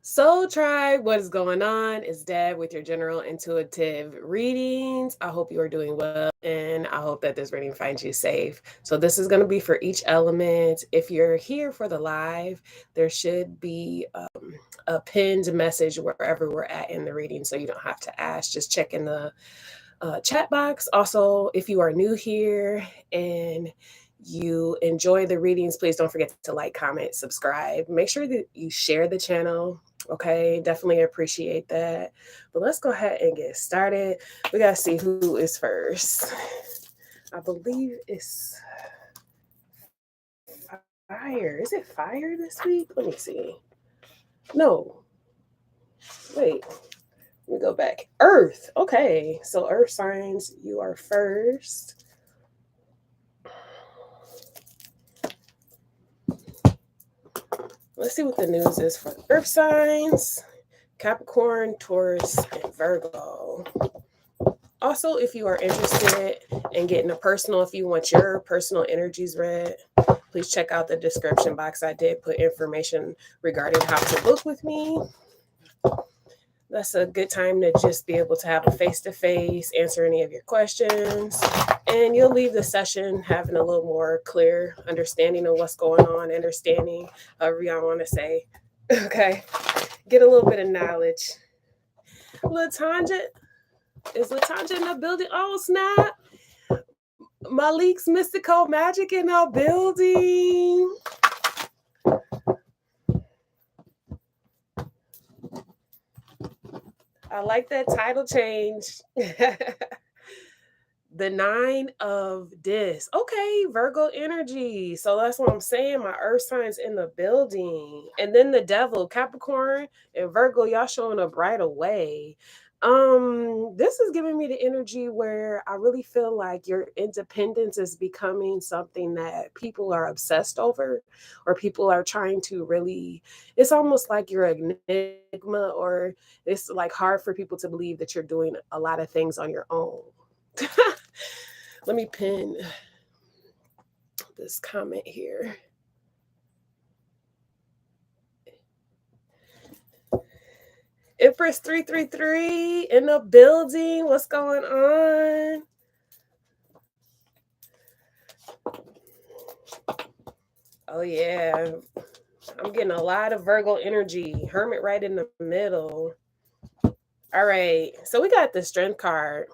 Soul Tribe, what is going on? It's Deb with your general intuitive readings. I hope you are doing well, and I hope that this reading finds you safe. So, this is going to be for each element. If you're here for the live, there should be a pinned message wherever we're at in the reading, so you don't have to ask. Just check in the chat box. Also, if you are new here and you enjoy the readings, please don't forget to like, comment, subscribe. Make sure that you share the channel. Okay, definitely appreciate that. But let's go ahead and get started. We got to see who is first. I believe it's fire. Is it fire this week? Let me see. No. Wait. Let me go back. Earth. Okay. So, Earth signs, you are first. Let's see what the news is for Earth signs. Capricorn, Taurus, and Virgo. Also, if you are interested in getting a personal, if you want your personal energies read, please check out the description box. I did put information regarding how to book with me. That's a good time to just be able to have a face-to-face, answer any of your questions, and you'll leave the session having a little more clear understanding of what's going on, understanding, however y'all want to say. Okay, get a little bit of knowledge. Latanja, is Latanja in the building? Oh, snap. Malik's Mystical Magic in our building. I like that title change. The 9 of Dis. Okay, Virgo energy. So that's what I'm saying. My earth signs in the building. And then the devil, Capricorn and Virgo, y'all showing up right away. This is giving me the energy where I really feel like your independence is becoming something that people are obsessed over, or people are trying to really, it's almost like you're an enigma, or it's like hard for people to believe that you're doing a lot of things on your own. Let me pin this comment here. Empress 333 in the building. What's going on? Oh, yeah. I'm getting a lot of Virgo energy. Hermit right in the middle. All right. So we got the strength card.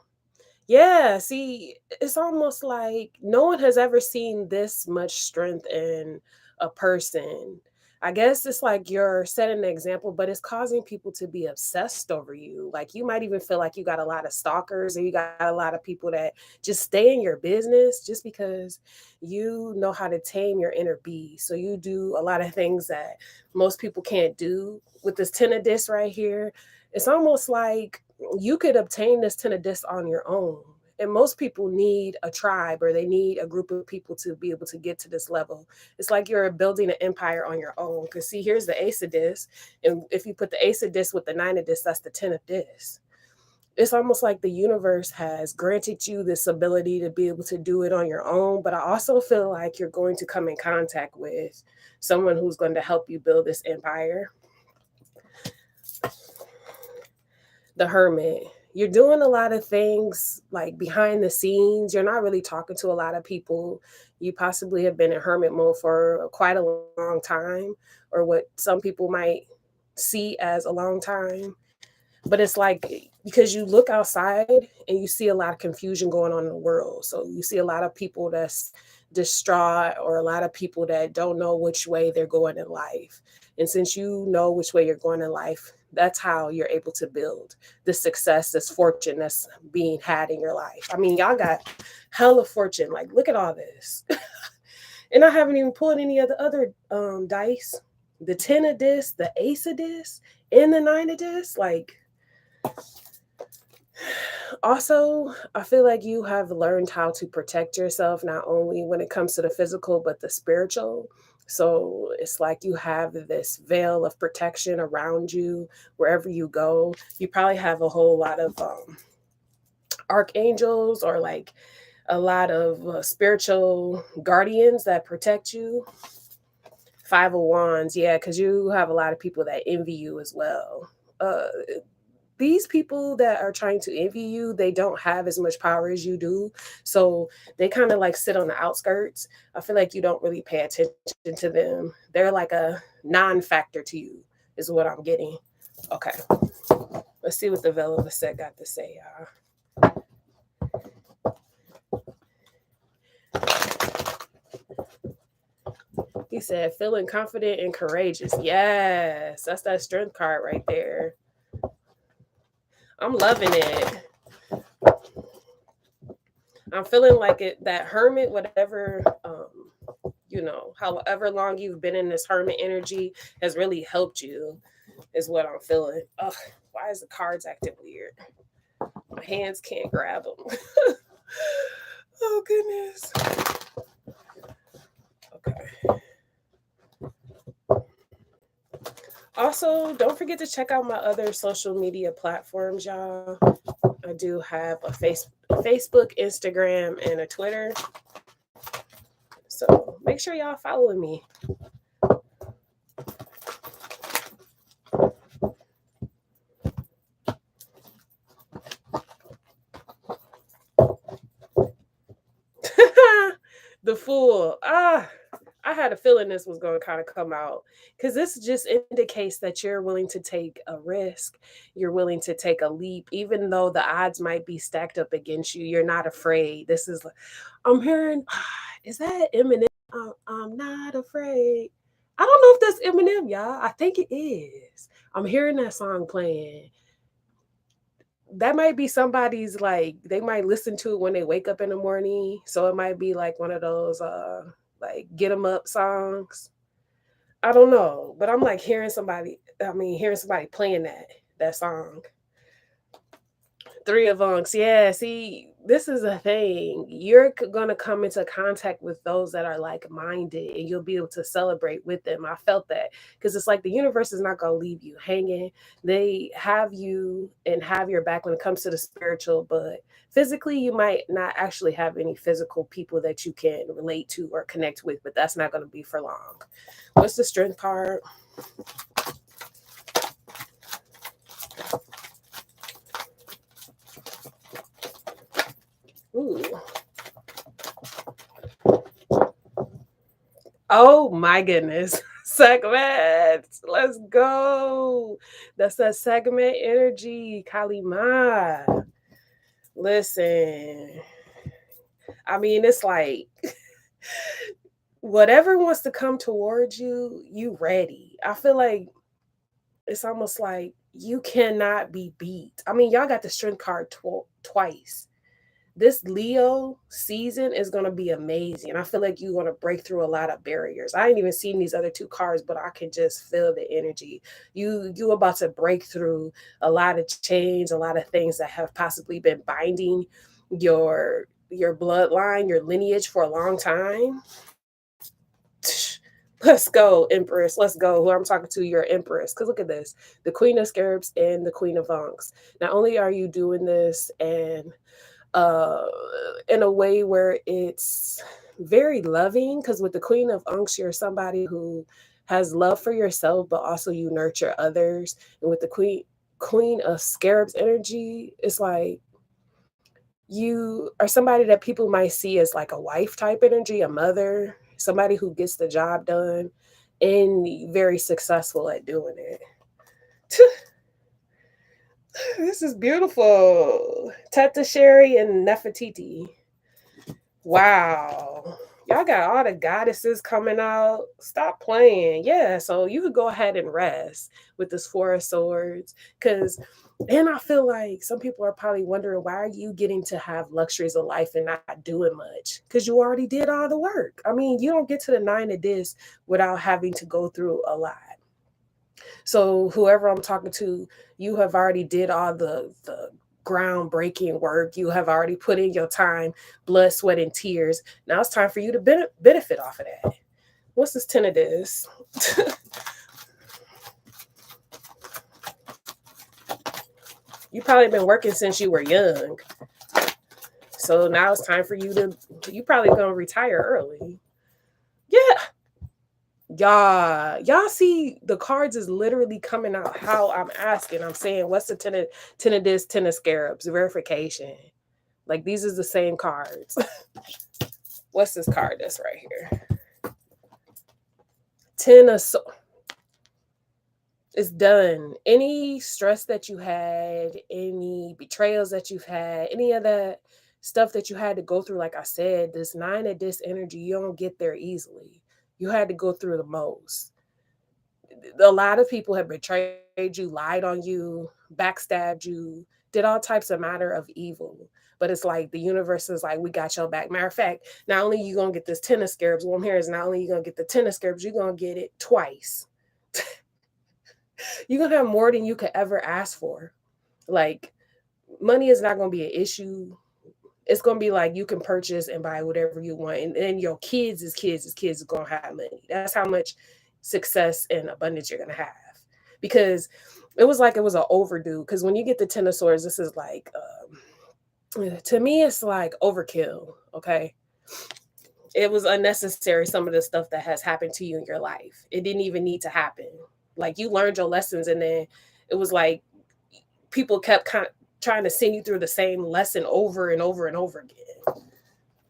Yeah, see, it's almost like no one has ever seen this much strength in a person. I guess it's like you're setting an example, but it's causing people to be obsessed over you. Like you might even feel like you got a lot of stalkers, or you got a lot of people that just stay in your business just because you know how to tame your inner beast. So you do a lot of things that most people can't do. With this 10 of this right here, it's almost like you could obtain this 10 of this on your own. And most people need a tribe, or they need a group of people to be able to get to this level. It's like you're building an empire on your own. Because see, here's the ace of this. And if you put the ace of this with the 9 of this, that's the 10 of this. It's almost like the universe has granted you this ability to be able to do it on your own. But I also feel like you're going to come in contact with someone who's going to help you build this empire. The Hermit. You're doing a lot of things like behind the scenes. You're not really talking to a lot of people. You possibly have been in hermit mode for quite a long time, or what some people might see as a long time. But it's like because you look outside and you see a lot of confusion going on in the world. So you see a lot of people that's distraught, or a lot of people that don't know which way they're going in life. And since you know which way you're going in life, that's how you're able to build this success, this fortune that's being had in your life. I mean, y'all got hella fortune. Like, look at all this. And I haven't even pulled any of the other dice. The 10 of this, the ace of this, and the 9 of this. Like, also, I feel like you have learned how to protect yourself, not only when it comes to the physical, but the spiritual. So it's like you have this veil of protection around you wherever you go. You probably have a whole lot of archangels, or like a lot of spiritual guardians that protect you. Five of Wands, yeah, because you have a lot of people that envy you as well. These people that are trying to envy you, they don't have as much power as you do. So they kind of like sit on the outskirts. I feel like you don't really pay attention to them. They're like a non-factor to you, is what I'm getting. Okay. Let's see what the Veil of ASET got to say, y'all. He said, feeling confident and courageous. Yes, that's that strength card right there. I'm loving it. I'm feeling like it, that hermit, whatever, however long you've been in this hermit energy has really helped you, is what I'm feeling. Ugh, why is the cards acting weird? My hands can't grab them. Oh, goodness. Okay. Also, don't forget to check out my other social media platforms, y'all. I do have a Facebook, Instagram, and a Twitter. So make sure y'all following me. The Fool. I had a feeling this was going to kind of come out, because this just indicates that you're willing to take a risk. You're willing to take a leap, even though the odds might be stacked up against you. You're not afraid. This is, I'm hearing, is that Eminem? I'm not afraid. I don't know if that's Eminem, y'all. I think it is. I'm hearing that song playing. That might be somebody's, like, they might listen to it when they wake up in the morning. So it might be like one of those like get 'em up songs. I don't know, but I'm like hearing somebody playing that song. Three of Unks. Yeah, see, this is a thing. You're going to come into contact with those that are like-minded, and you'll be able to celebrate with them. I felt that, because it's like the universe is not going to leave you hanging. They have you and have your back when it comes to the spiritual, but physically, you might not actually have any physical people that you can relate to or connect with, but that's not going to be for long. What's the Strength card? Ooh. Oh my goodness. Segments. Let's go. That's that segment energy, Kalima. Listen. I mean, it's like whatever wants to come towards you, you ready. I feel like it's almost like you cannot be beat. I mean, y'all got the Strength card twice. This Leo season is going to be amazing. I feel like you're going to break through a lot of barriers. I ain't even seen these other two cards, but I can just feel the energy. You about to break through a lot of chains, a lot of things that have possibly been binding your bloodline, your lineage for a long time. Let's go, Empress. Let's go. Who I'm talking to, your Empress. Because look at this. The Queen of Scarabs and the Queen of Unks. Not only are you doing this and in a way where it's very loving, because with the Queen of Unks, you're somebody who has love for yourself, but also you nurture others. And with the Queen of Scarabs energy, it's like you are somebody that people might see as like a wife type energy, a mother, somebody who gets the job done and very successful at doing it. This is beautiful. Teta Sherry and Nefertiti. Wow. Y'all got all the goddesses coming out. Stop playing. Yeah, so you could go ahead and rest with this Four of Swords. And I feel like some people are probably wondering, why are you getting to have luxuries of life and not doing much? Because you already did all the work. I mean, you don't get to the Nine of Discs without having to go through a lot. So whoever I'm talking to, you have already did all the groundbreaking work. You have already put in your time, blood, sweat, and tears. Now it's time for you to benefit off of that. What's this 10 of this? You probably been working since you were young. So now it's time for you probably going to retire early. Yeah. Y'all see the cards is literally coming out how I'm asking. I'm saying, what's the ten of this, 10 of scarabs, verification. Like, these is the same cards. What's this card that's right here? 10 of it's done. Any stress that you had, any betrayals that you've had, any of that stuff that you had to go through, like I said, this 9 of this energy, you don't get there easily. You had to go through the most. A lot of people have betrayed you, lied on you, backstabbed you, did all types of matter of evil. But it's like the universe is like, we got your back. Matter of fact, not only you going to get this 10 of scarabs, what I'm hearing is not only you going to get the 10 of scarabs, you're going to get it twice. You're going to have more than you could ever ask for. Like, money is not going to be an issue. It's going to be like you can purchase and buy whatever you want. And then your kids is going to have money. That's how much success and abundance you're going to have. Because it was like it was an overdue. Because when you get the 10 of swords, this is like, to me, it's like overkill. Okay. It was unnecessary, some of the stuff that has happened to you in your life. It didn't even need to happen. Like, you learned your lessons, and then it was like people kept trying to send you through the same lesson over and over and over again.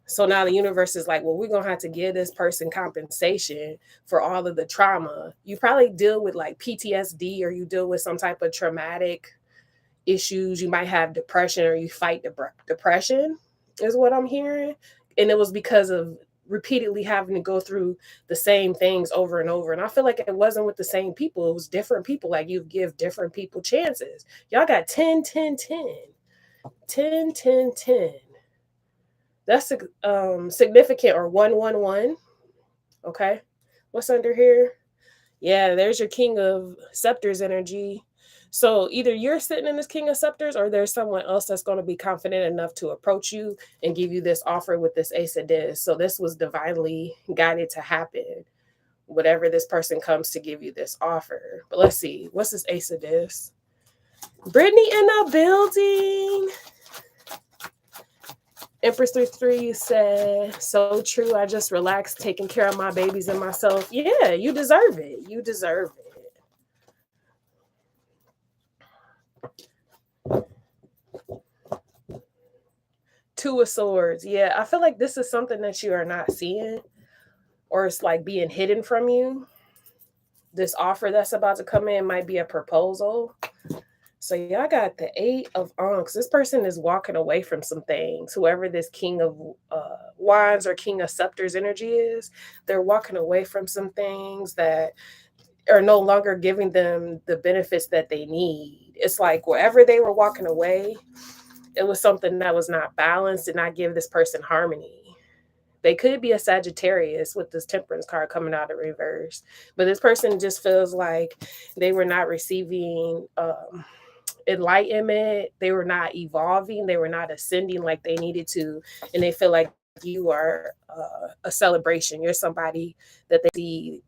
So now the universe is like, well, we're going to have to give this person compensation for all of the trauma. You probably deal with like PTSD, or you deal with some type of traumatic issues. You might have depression, or you fight depression is what I'm hearing. And it was because of repeatedly having to go through the same things over and over. And I feel like it wasn't with the same people. It was different people. Like, you give different people chances. Y'all got 10, 10, 10. 10, 10, 10. That's significant, or 1, 1, 1. Okay. What's under here? Yeah, there's your King of Scepters energy. So either you're sitting in this King of Scepters, or there's someone else that's going to be confident enough to approach you and give you this offer with this Ace of Dis. So this was divinely guided to happen, whatever this person comes to give you this offer. But let's see. What's this Ace of Dis? Brittany in the building. Empress 33 said, so true. I just relaxed, taking care of my babies and myself. Yeah, you deserve it. You deserve it. Two of Swords. Yeah, I feel like this is something that you are not seeing, or it's like being hidden from you. This offer that's about to come in might be a proposal. So y'all got the 8 of Ankhs. This person is walking away from some things. Whoever this King of Wands or King of Scepters energy is, they're walking away from some things that are no longer giving them the benefits that they need. It's like wherever they were walking away, it was something that was not balanced, did not give this person harmony. They could be a Sagittarius with this Temperance card coming out of reverse. But this person just feels like they were not receiving enlightenment. They were not evolving. They were not ascending like they needed to. And they feel like you are a celebration. You're somebody that they see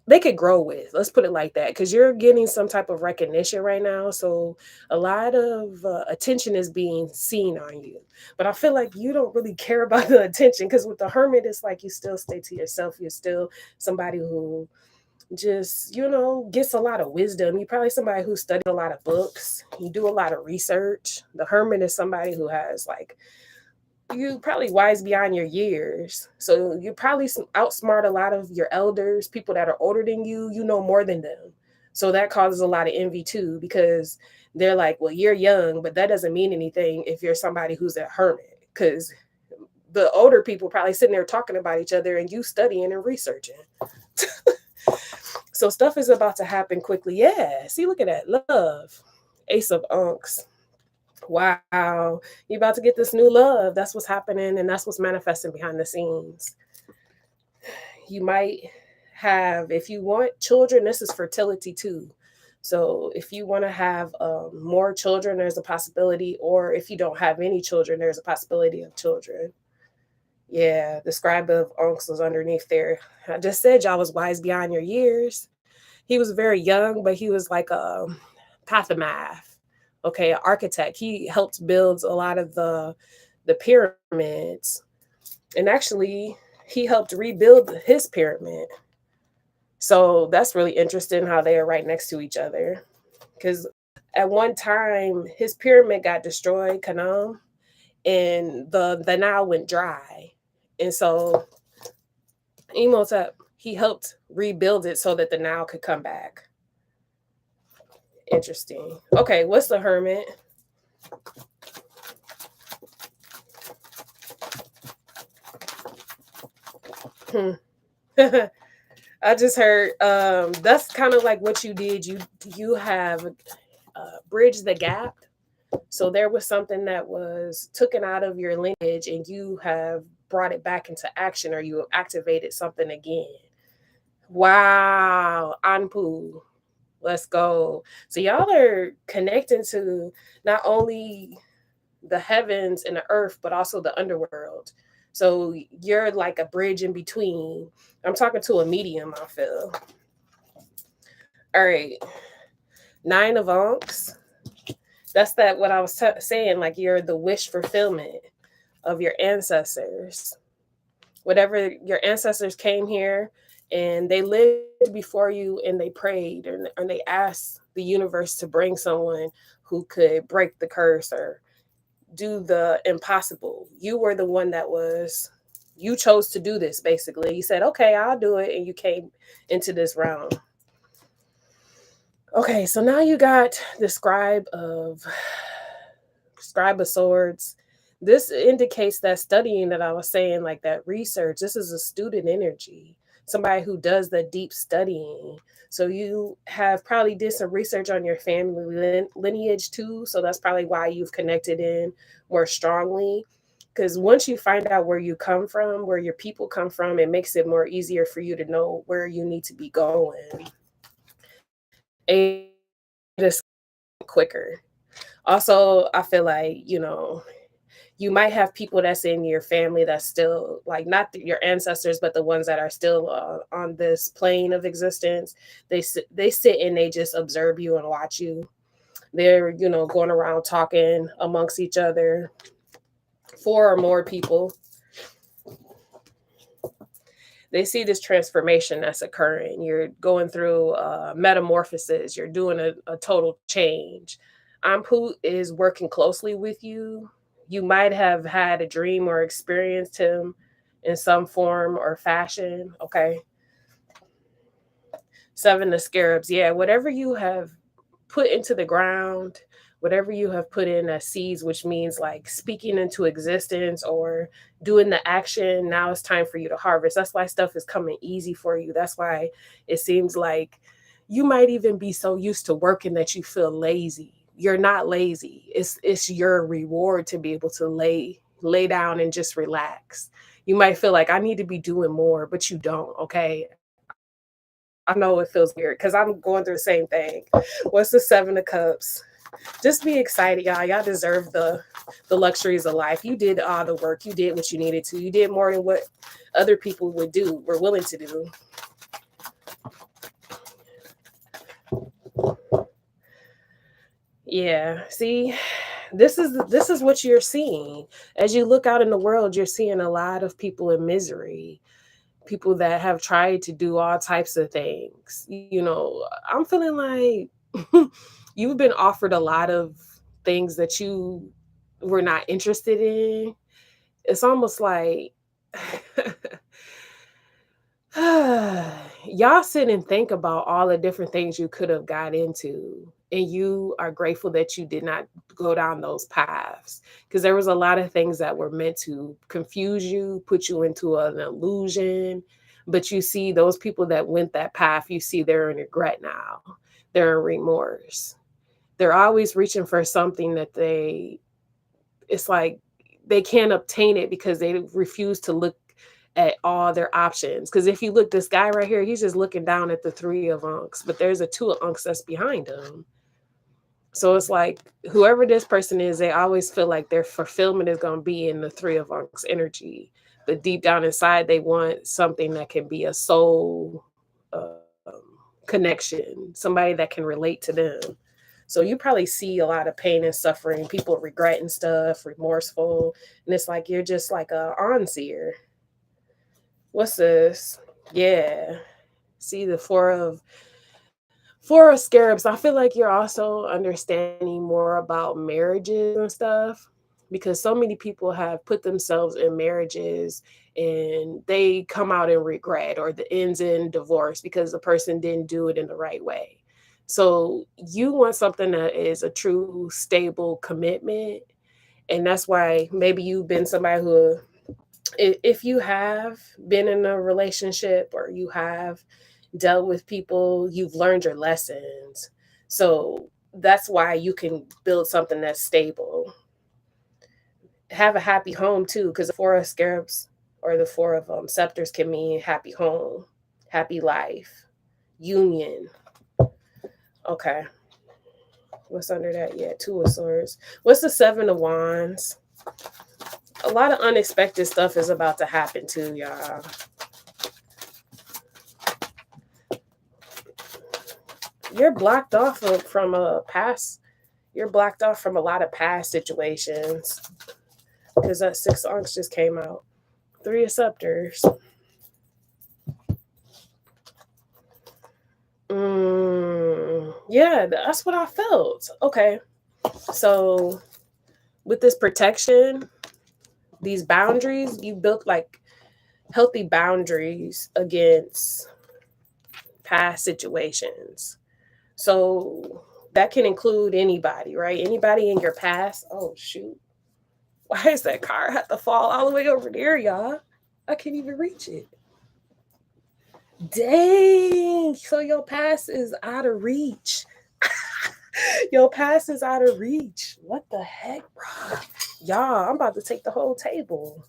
they could grow with. Let's put it like that, because you're getting some type of recognition right now. So a lot of attention is being seen on you. But I feel like you don't really care about the attention, because with the Hermit, it's like you still stay to yourself. You're still somebody who just, gets a lot of wisdom. You're probably somebody who studied a lot of books. You do a lot of research. The Hermit is somebody who has you probably wise beyond your years. So you probably outsmart a lot of your elders, people that are older than you. You know more than them. So that causes a lot of envy too, because they're like, well, you're young, but that doesn't mean anything if you're somebody who's a hermit, because the older people probably sitting there talking about each other and you studying and researching. So stuff is about to happen quickly. Yeah. See, look at that. Love. Ace of Ankhs. Wow, you're about to get this new love. That's what's happening, and that's what's manifesting behind the scenes. You might have, if you want children, this is fertility too. So if you want to have more children, there's a possibility, or if you don't have any children, there's a possibility of children. Yeah, the scribe of Ankhs was underneath there. I just said y'all was wise beyond your years. He was very young, but he was like a pathomath. Okay, an architect. He helped build a lot of the pyramids. And actually, he helped rebuild his pyramid. So that's really interesting how they are right next to each other. Because at one time, his pyramid got destroyed, Canaan, and the Nile went dry. And so Imhotep, he helped rebuild it so that the Nile could come back. Interesting. Okay, what's the Hermit? I just heard that's kind of like what you did. You have bridged the gap. So there was something that was taken out of your lineage and you have brought it back into action, or you have activated something again. Wow, Anpu. Let's go. So y'all are connecting to not only the heavens and the earth, but also the underworld. So you're like a bridge in between. I'm talking to a medium, I feel. All right. 9 of Ankhs. That's that what I was saying. Like you're the wish fulfillment of your ancestors. Whatever your ancestors came here and they lived before you and they prayed and they asked the universe to bring someone who could break the curse or do the impossible. You were the one that was, you chose to do this basically. You said, okay, I'll do it. And you came into this realm. Okay, so now you got the Scribe of Swords. This indicates that studying that I was saying, like that research. This is a student energy, somebody who does the deep studying. So you have probably did some research on your family lineage too. So that's probably why you've connected in more strongly. Because once you find out where you come from, where your people come from, it makes it more easier for you to know where you need to be going. And it's quicker. Also, I feel like, you might have people that's in your family that's still like not your ancestors, but the ones that are still on this plane of existence. They sit and they just observe you and watch you. They're going around talking amongst each other. 4 or more people. They see this transformation that's occurring. You're going through metamorphosis. You're doing a total change. Ampu is working closely with you. You might have had a dream or experienced him in some form or fashion. Okay. 7 of Scarabs. Yeah, whatever you have put into the ground, whatever you have put in as seeds, which means like speaking into existence or doing the action, now it's time for you to harvest. That's why stuff is coming easy for you. That's why it seems like you might even be so used to working that you feel lazy. You're not lazy. It's your reward to be able to lay down and just relax. You might feel like I need to be doing more, but you don't. Okay. I know it feels weird because I'm going through the same thing. What's the 7 of Cups? Just be excited, y'all. Y'all deserve the luxuries of life. You did all the work. You did what you needed to. You did more than what other people were willing to do. Yeah. See, this is what you're seeing. As you look out in the world, you're seeing a lot of people in misery. People that have tried to do all types of things. I'm feeling like you've been offered a lot of things that you were not interested in. It's almost like y'all sit and think about all the different things you could have got into, and you are grateful that you did not go down those paths, because there was a lot of things that were meant to confuse you, put you into an illusion. But you see those people that went that path, you see they're in regret now. They're in remorse. They're always reaching for something that it's like they can't obtain it because they refuse to look at all their options. Because if you look, this guy right here, he's just looking down at the 3 of Ankhs, but there's a 2 of Ankhs that's behind him. So it's like whoever this person is, they always feel like their fulfillment is going to be in the 3 of Ankhs energy. But deep down inside, they want something that can be a soul connection, somebody that can relate to them. So you probably see a lot of pain and suffering, people regretting stuff, remorseful, and it's like you're just like a onseer. What's this? Yeah. See the four of Scarabs. I feel like you're also understanding more about marriages and stuff, because so many people have put themselves in marriages and they come out in regret, or the ends in divorce because the person didn't do it in the right way. So you want something that is a true stable commitment, and that's why maybe you've been somebody who, if you have been in a relationship or you have dealt with people, you've learned your lessons. So that's why you can build something that's stable. Have a happy home too, because the four of scarabs or the four of scepters can mean happy home, happy life, union. Okay. What's under that? Yeah, two of swords. What's the seven of wands? A lot of unexpected stuff is about to happen too, y'all. You're blocked off from a past. You're blocked off from a lot of past situations, because that six of Ankhs just came out. Three of scepters. Yeah, that's what I felt. Okay. So with this protection, these boundaries, you built like healthy boundaries against past situations. So that can include anybody, right? Anybody in your past. Oh, shoot. Why is that car have to fall all the way over there, y'all? I can't even reach it. Dang. So your past is out of reach. Your past is out of reach. What the heck, bro? Y'all, I'm about to take the whole table.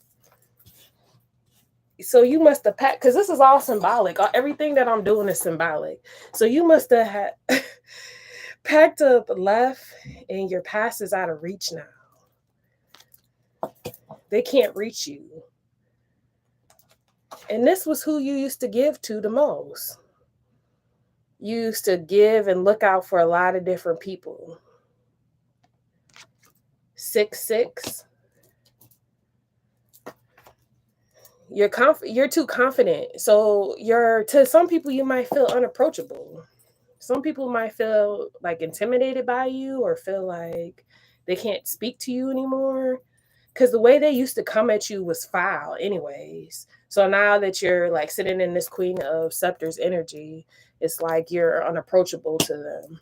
So you must have packed, because this is all symbolic. Everything that I'm doing is symbolic. So you must have had packed up, left, and your past is out of reach now. They can't reach you. And this was who you used to give to the most. You used to give and look out for a lot of different people. 6-6. You're too confident. So to some people you might feel unapproachable. Some people might feel like intimidated by you, or feel like they can't speak to you anymore, because the way they used to come at you was foul anyways. So now that you're like sitting in this Queen of Scepters energy, it's like you're unapproachable to them.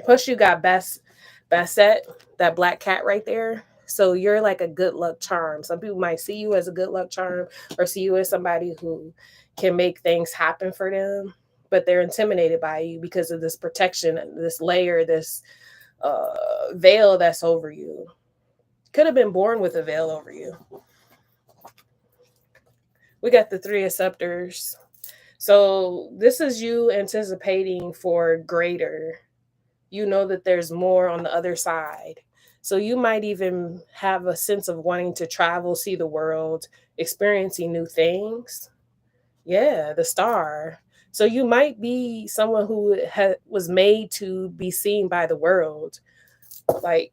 Plus you got Basset, that black cat right there. So you're like a good luck charm. Some people might see you as a good luck charm, or see you as somebody who can make things happen for them, but they're intimidated by you because of this protection, this layer, this veil that's over you. Could have been born with a veil over you. We got the Three of Scepters. So this is you anticipating for greater. You know that there's more on the other side. So you might even have a sense of wanting to travel, see the world, experiencing new things. Yeah, the Star. So you might be someone who was made to be seen by the world. Like,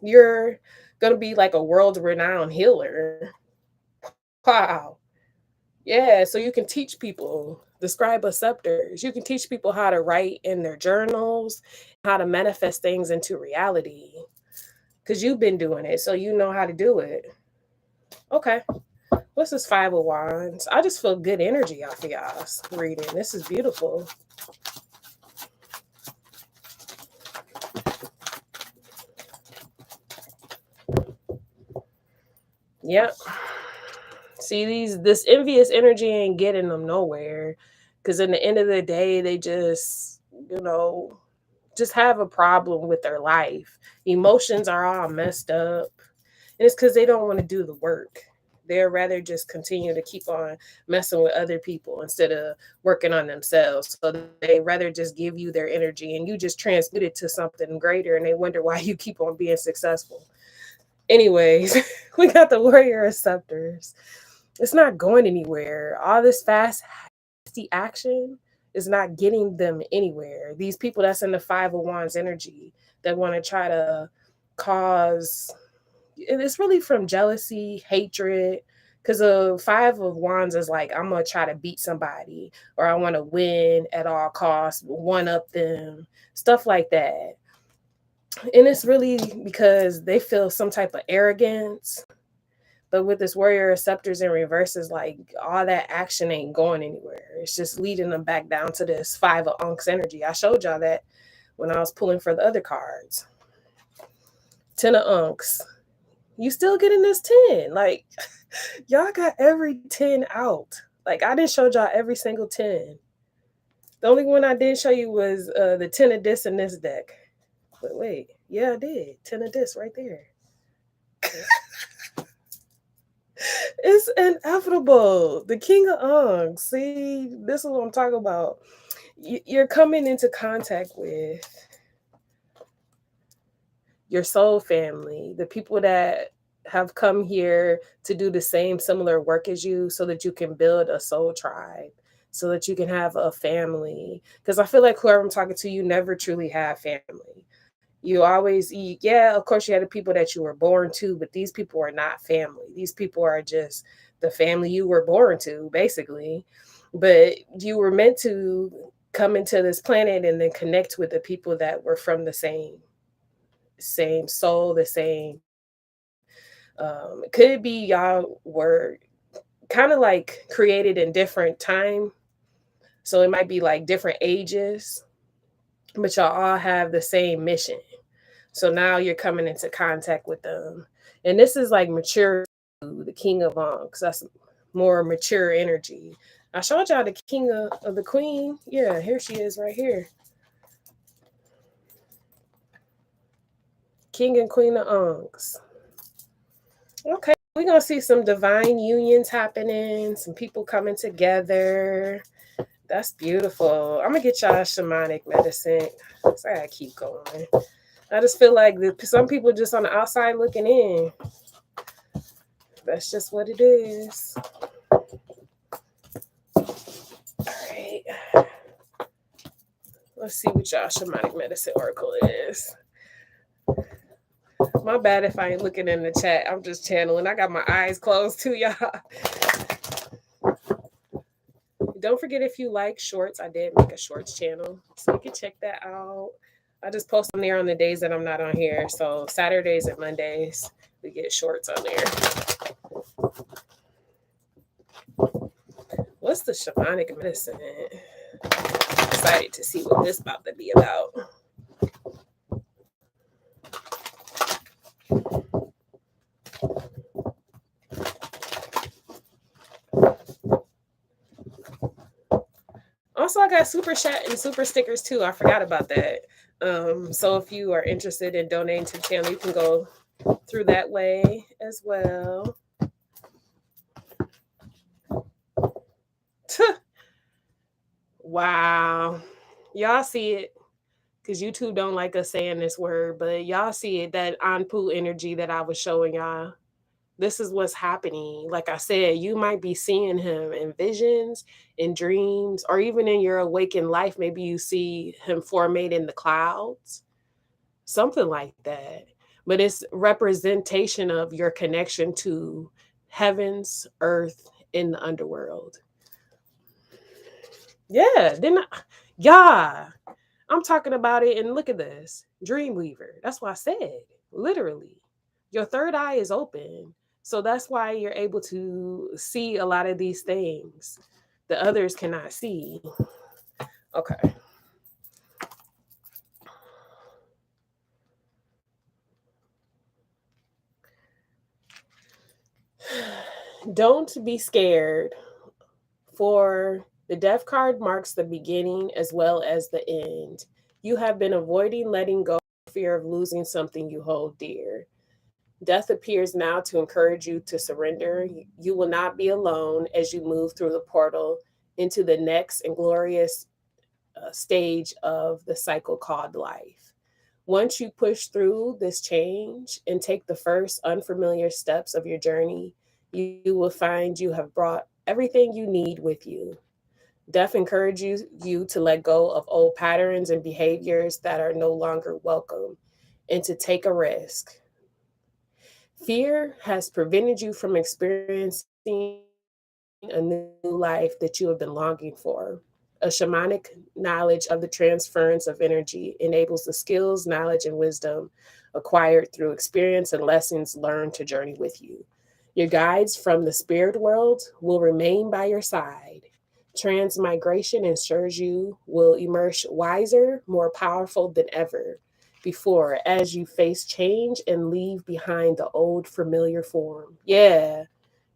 you're going to be like a world-renowned healer. Wow. Yeah, so you can teach people the scribe of scepters. You can teach people how to write in their journals, how to manifest things into reality, because you've been doing it, so you know how to do it. Okay. What's this Five of Wands? I just feel good energy off of y'all's reading. This is beautiful. Yep. See, this envious energy ain't getting them nowhere, because in the end of the day, they just, just have a problem with their life. Emotions are all messed up. And it's because they don't want to do the work. They'd rather just continue to keep on messing with other people instead of working on themselves. So they rather just give you their energy, and you just transmute it to something greater, and they wonder why you keep on being successful. Anyways, we got the Warrior of Scepters. It's not going anywhere. All this fast, hasty action is not getting them anywhere. These people that's in the Five of Wands energy that want to try to cause, and it's really from jealousy, hatred, Because a Five of Wands is like, I'm going to try to beat somebody, or I want to win at all costs, one up them, stuff like that. And it's really because they feel some type of arrogance. But with this Warrior of Scepters in reverse, is like all that action ain't going anywhere. It's just leading them back down to this Five of Unks energy. I showed y'all that when I was pulling for the other cards. 10 of Unks. You still getting this 10. Like, y'all got every 10 out. Like, I didn't show y'all every single 10. The only one I did show you was the 10 of this in this deck. But wait, yeah, I did. 10 of this right there. It's inevitable. The King of Unks. See, this is what I'm talking about. You're coming into contact with your soul family, the people that have come here to do the same similar work as you, so that you can build a soul tribe, so that you can have a family. Because I feel like whoever I'm talking to, you never truly have family. You always, yeah, of course you had the people that you were born to, but these people are not family. These people are just the family you were born to, basically. But you were meant to come into this planet and then connect with the people that were from the same soul, the same. It could be y'all were kind of like created in different time. So it might be like different ages, but y'all all have the same mission. So now you're coming into contact with them. And this is like mature, the King of Unks. That's more mature energy. I showed y'all the King of the Queen. Yeah, here she is right here. King and Queen of Unks. Okay, we're going to see some divine unions happening, some people coming together. That's beautiful. I'm going to get y'all shamanic medicine. So I got to keep going. I just feel like some people just on the outside looking in. That's just what it is. All right. Let's see what y'all shamanic medicine oracle is. My bad if I ain't looking in the chat. I'm just channeling. I got my eyes closed too, y'all. Don't forget, if you like shorts, I did make a shorts channel, so you can check that out. I just post on there on the days that I'm not on here. So Saturdays and Mondays, we get shorts on there. What's the shamanic medicine? I'm excited to see what this about to be about. Also, I got super chat and super stickers too. I forgot about that. So if you are interested in donating to the channel, you can go through that way as well. Wow. Y'all see it, because YouTube don't like us saying this word, but y'all see it, that Anpu energy that I was showing y'all. This is what's happening. Like I said, you might be seeing him in visions, in dreams, or even in your awakened life. Maybe you see him formate in the clouds, something like that. But it's representation of your connection to heavens, earth, in the underworld. Yeah, yeah, I'm talking about it. And look at this, Dreamweaver. That's what I said. Literally, your third eye is open. So that's why you're able to see a lot of these things the others cannot see. Okay. Don't be scared, for the Death card marks the beginning as well as the end. You have been avoiding letting go of fear of losing something you hold dear. Death appears now to encourage you to surrender. You will not be alone as you move through the portal into the next and glorious stage of the cycle called life. Once you push through this change and take the first unfamiliar steps of your journey, you will find you have brought everything you need with you. Death encourages you to let go of old patterns and behaviors that are no longer welcome and to take a risk. Fear has prevented you from experiencing manifesting a new life that you have been longing for. A shamanic knowledge of the transference of energy enables the skills, knowledge, and wisdom acquired through experience and lessons learned to journey with you. Your guides from the spirit world will remain by your side. Transmigration ensures you will emerge wiser, more powerful than ever before as you face change and leave behind the old familiar form. Yeah,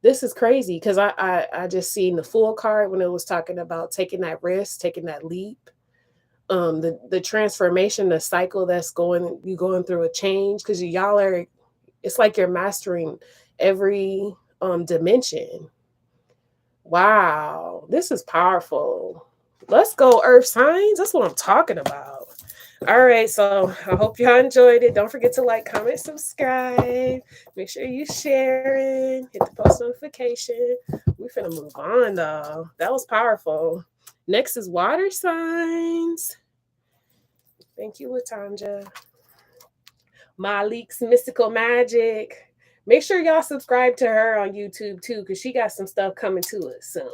this is crazy because I just seen the full card when it was talking about taking that risk, taking that leap. The transformation, the cycle that's going through a change because y'all are, it's like you're mastering every dimension. Wow, this is powerful. Let's go, Earth signs. That's what I'm talking about. All right, so I hope y'all enjoyed it. Don't forget to like, comment, subscribe. Make sure you sharing. Hit the post notification. We finna move on though. That was powerful. Next is water signs. Thank you, Latanja. Malik's Mystical Magic. Make sure y'all subscribe to her on YouTube too, because she got some stuff coming to us soon.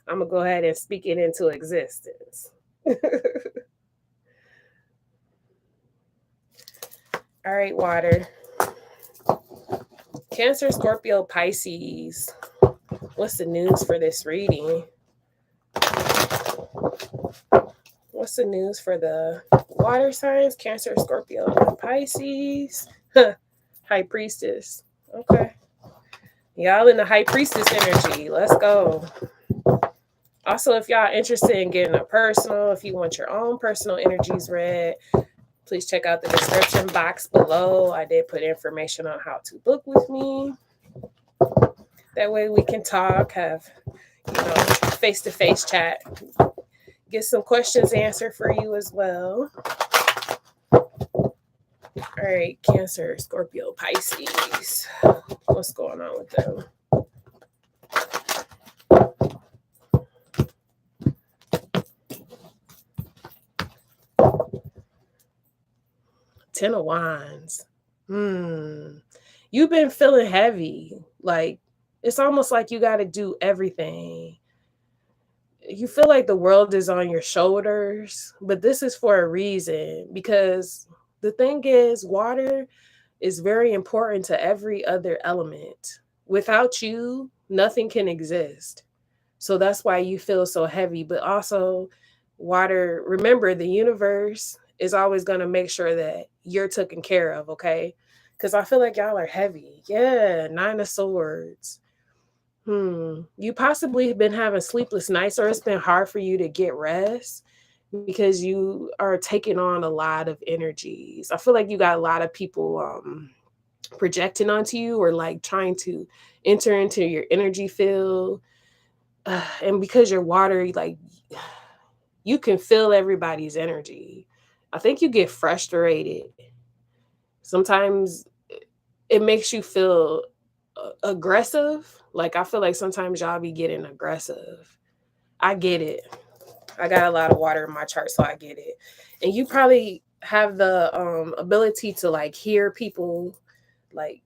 I'm gonna go ahead and speak it into existence. All right, water. Cancer, Scorpio, Pisces. What's the news for this reading? What's the news for the water signs? Cancer, Scorpio, and Pisces. High Priestess. Okay. Y'all in the High Priestess energy. Let's go. Also, if y'all interested in getting a personal, if you want your own personal energies read, please check out the description box below. I did put information on how to book with me. That way we can talk, have, face-to-face chat. Get some questions answered for you as well. All right, Cancer, Scorpio, Pisces. What's going on with them? Ten of Wands. You've been feeling heavy. Like, it's almost like you got to do everything. You feel like the world is on your shoulders, but this is for a reason, because the thing is, water is very important to every other element. Without you, nothing can exist. So that's why you feel so heavy. But also, water, remember, the universe is always going to make sure that you're taken care of, okay? Because I feel like y'all are heavy. Yeah, Nine of Swords. You possibly have been having sleepless nights, or it's been hard for you to get rest because you are taking on a lot of energies. I feel like you got a lot of people projecting onto you, or like trying to enter into your energy field. And because you're water, like, you can feel everybody's energy. I think you get frustrated. Sometimes it makes you feel aggressive. Like, I feel like sometimes y'all be getting aggressive. I get it. I got a lot of water in my chart, so I get it. And you probably have the ability to like hear people, like,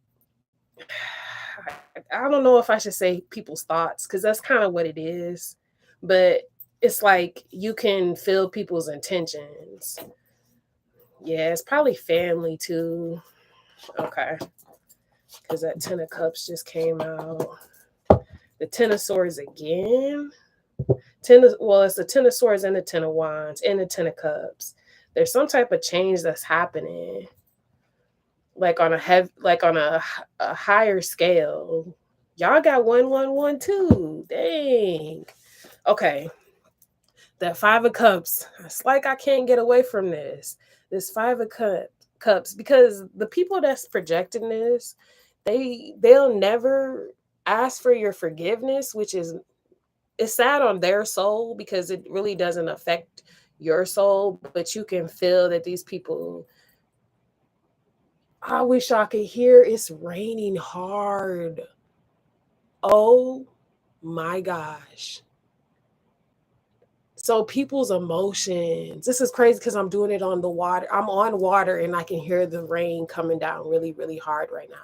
I don't know if I should say people's thoughts, because that's kind of what it is. But it's like you can feel people's intentions. Yeah, it's probably family too. Okay. Because that Ten of Cups just came out. The Ten of Swords again. It's the Ten of Swords and the Ten of Wands and the Ten of Cups. There's some type of change that's happening, like on a higher scale. Y'all got 111 too. Dang. Okay. That Five of Cups. It's like I can't get away from this. This Five of Cups, because the people that's projecting this, they'll never ask for your forgiveness, which is, it's sad on their soul because it really doesn't affect your soul, but you can feel that these people, I wish I could hear, it's raining hard. Oh my gosh. So people's emotions, this is crazy because I'm doing it on the water. I'm on water and I can hear the rain coming down really, really hard right now.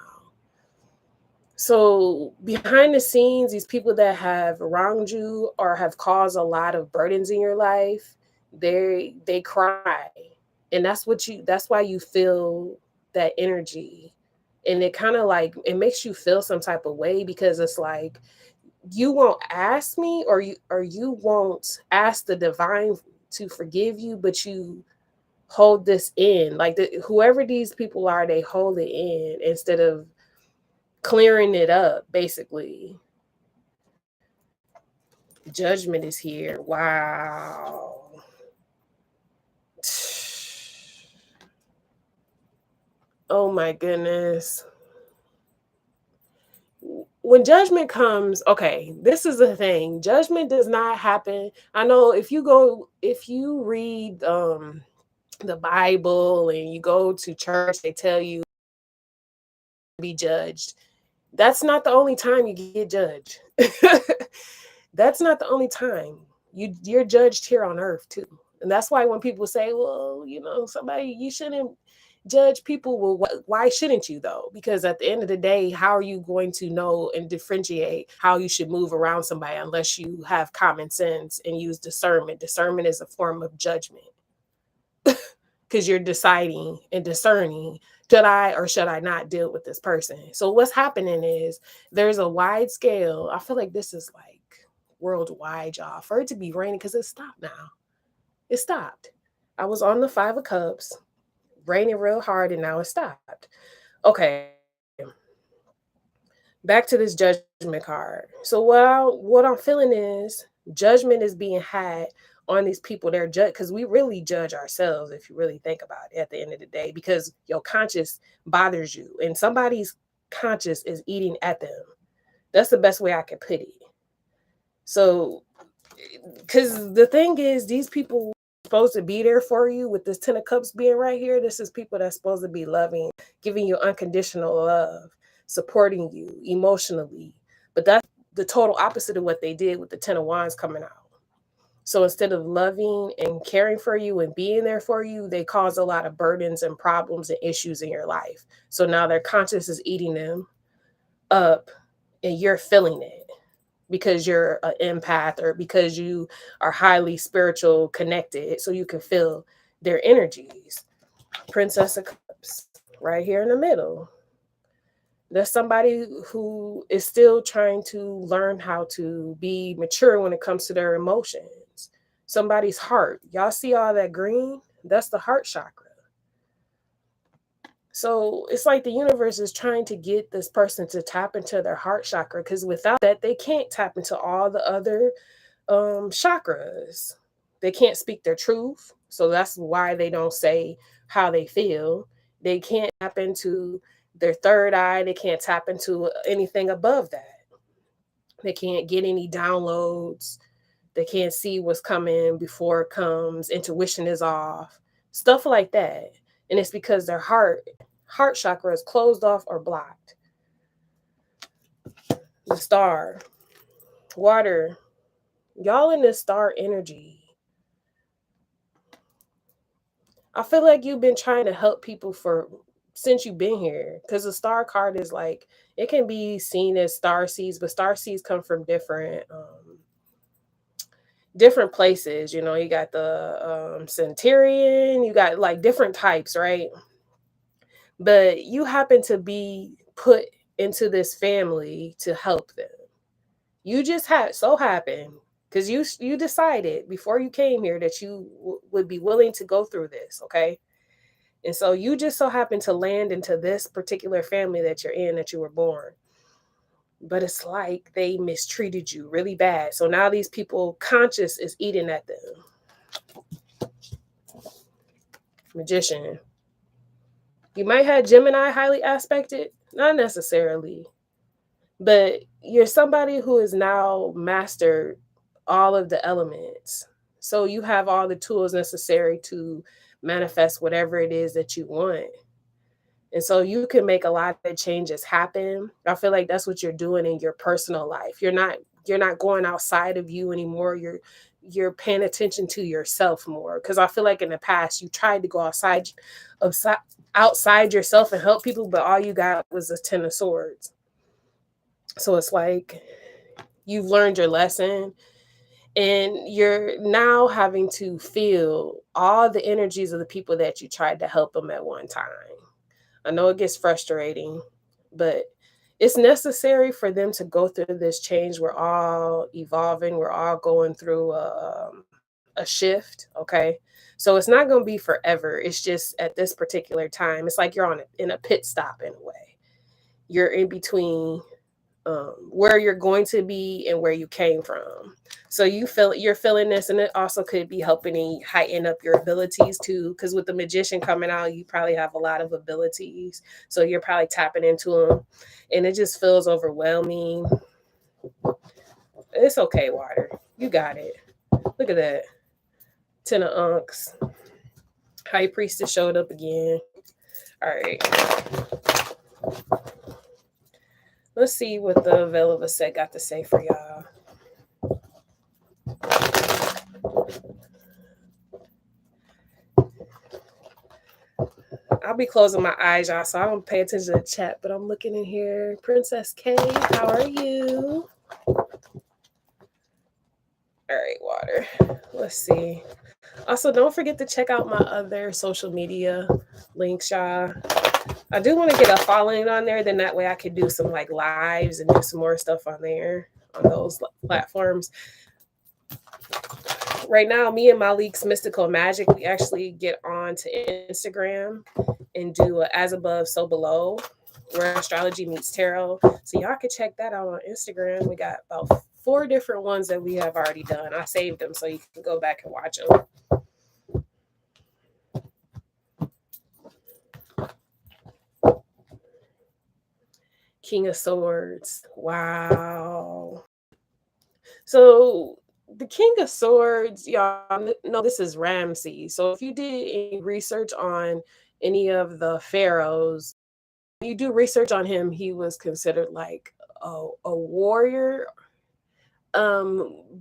So behind the scenes, these people that have wronged you or have caused a lot of burdens in your life, they cry. And that's why you feel that energy. And it kind of like it makes you feel some type of way, because it's like you won't ask me, or you won't ask the divine to forgive you, but you hold this in. Like whoever these people are, they hold it in instead of clearing it up, basically. Judgment is here. Wow. Oh my goodness. When judgment comes, okay, this is the thing. Judgment does not happen. I know if you read the Bible and you go to church, they tell you to be judged. That's not the only time you get judged. That's not the only time. You're judged here on earth too. And that's why when people say, well, somebody, you shouldn't judge people. Well, why shouldn't you though? Because at the end of the day, how are you going to know and differentiate how you should move around somebody unless you have common sense and use discernment? Discernment is a form of judgment, because you're deciding and discerning, should I or should I not deal with this person? So what's happening is there's a wide scale. I feel like this is like worldwide, y'all, for it to be raining, because it stopped now. It stopped. I was on the 5 of Cups, raining real hard, and now it stopped. Okay. Back to this judgment card. So what I'm feeling is judgment is being had on these people. They're judged because we really judge ourselves, if you really think about it, at the end of the day, because your conscience bothers you and somebody's conscience is eating at them. That's the best way I can put it. So, because the thing is, these people are supposed to be there for you. With this 10 of Cups being right here, this is people that's supposed to be loving, giving you unconditional love, supporting you emotionally. But that's the total opposite of what they did with the 10 of Wands coming out. So instead of loving and caring for you and being there for you, they cause a lot of burdens and problems and issues in your life. So now their conscience is eating them up and you're feeling it because you're an empath or because you are highly spiritual connected, so you can feel their energies. Princess of Cups right here in the middle. There's somebody who is still trying to learn how to be mature when it comes to their emotions. Somebody's heart. Y'all see all that green? That's the heart chakra. So it's like the universe is trying to get this person to tap into their heart chakra, because without that, they can't tap into all the other chakras. They can't speak their truth. So that's why they don't say how they feel. They can't tap into their third eye. They can't tap into anything above that. They can't get any downloads. They can't see what's coming before it comes. Intuition is off. Stuff like that. And it's because their heart chakra is closed off or blocked. The star, water, y'all in this star energy. I feel like you've been trying to help people since you've been here, because the star card is like, it can be seen as star seeds, but star seeds come from different places. You got the centurion, you got like different types, right? But you happen to be put into this family to help them. You just so happened, because you decided before you came here that you would be willing to go through this, okay? And so you just so happen to land into this particular family that you're in, that you were born. But it's like they mistreated you really bad. So now these people conscious is eating at them. Magician. You might have Gemini highly aspected, not necessarily. But you're somebody who has now mastered all of the elements. So you have all the tools necessary to manifest whatever it is that you want. And so you can make a lot of changes happen. I feel like that's what you're doing in your personal life. You're not going outside of you anymore. You're paying attention to yourself more. Because I feel like in the past you tried to go outside yourself and help people, but all you got was a 10 of Swords. So it's like you've learned your lesson, and you're now having to feel all the energies of the people that you tried to help them at one time. I know it gets frustrating, but it's necessary for them to go through this change. We're all evolving, we're all going through a shift, okay? So it's not going to be forever. It's just at this particular time, it's like you're in a pit stop in a way. You're in between where you're going to be and where you came from. So you're feeling this, and it also could be helping you heighten up your abilities too. Because with the magician coming out, you probably have a lot of abilities, so you're probably tapping into them, and it just feels overwhelming. It's okay, water. You got it. Look at that. Ten of Unks. High Priestess showed up again. All right. Let's see what the Veil of ASET got to say for y'all. I'll be closing my eyes, y'all, so I don't pay attention to the chat, but I'm looking in here. Princess K, how are you? All right, water. Let's see. Also, don't forget to check out my other social media links, y'all. I do want to get a following on there. Then that way I could do some like lives and do some more stuff on there on those platforms. Right now, me and Malik's Mystical Magic, we actually get on to Instagram and do a As Above, So Below, where astrology meets tarot. So y'all can check that out on Instagram. We got about 4 different ones that we have already done. I saved them so you can go back and watch them. King of Swords. Wow. So the King of Swords, y'all know this is Ramses. So if you did any research on any of the pharaohs, you do research on him, he was considered like a warrior.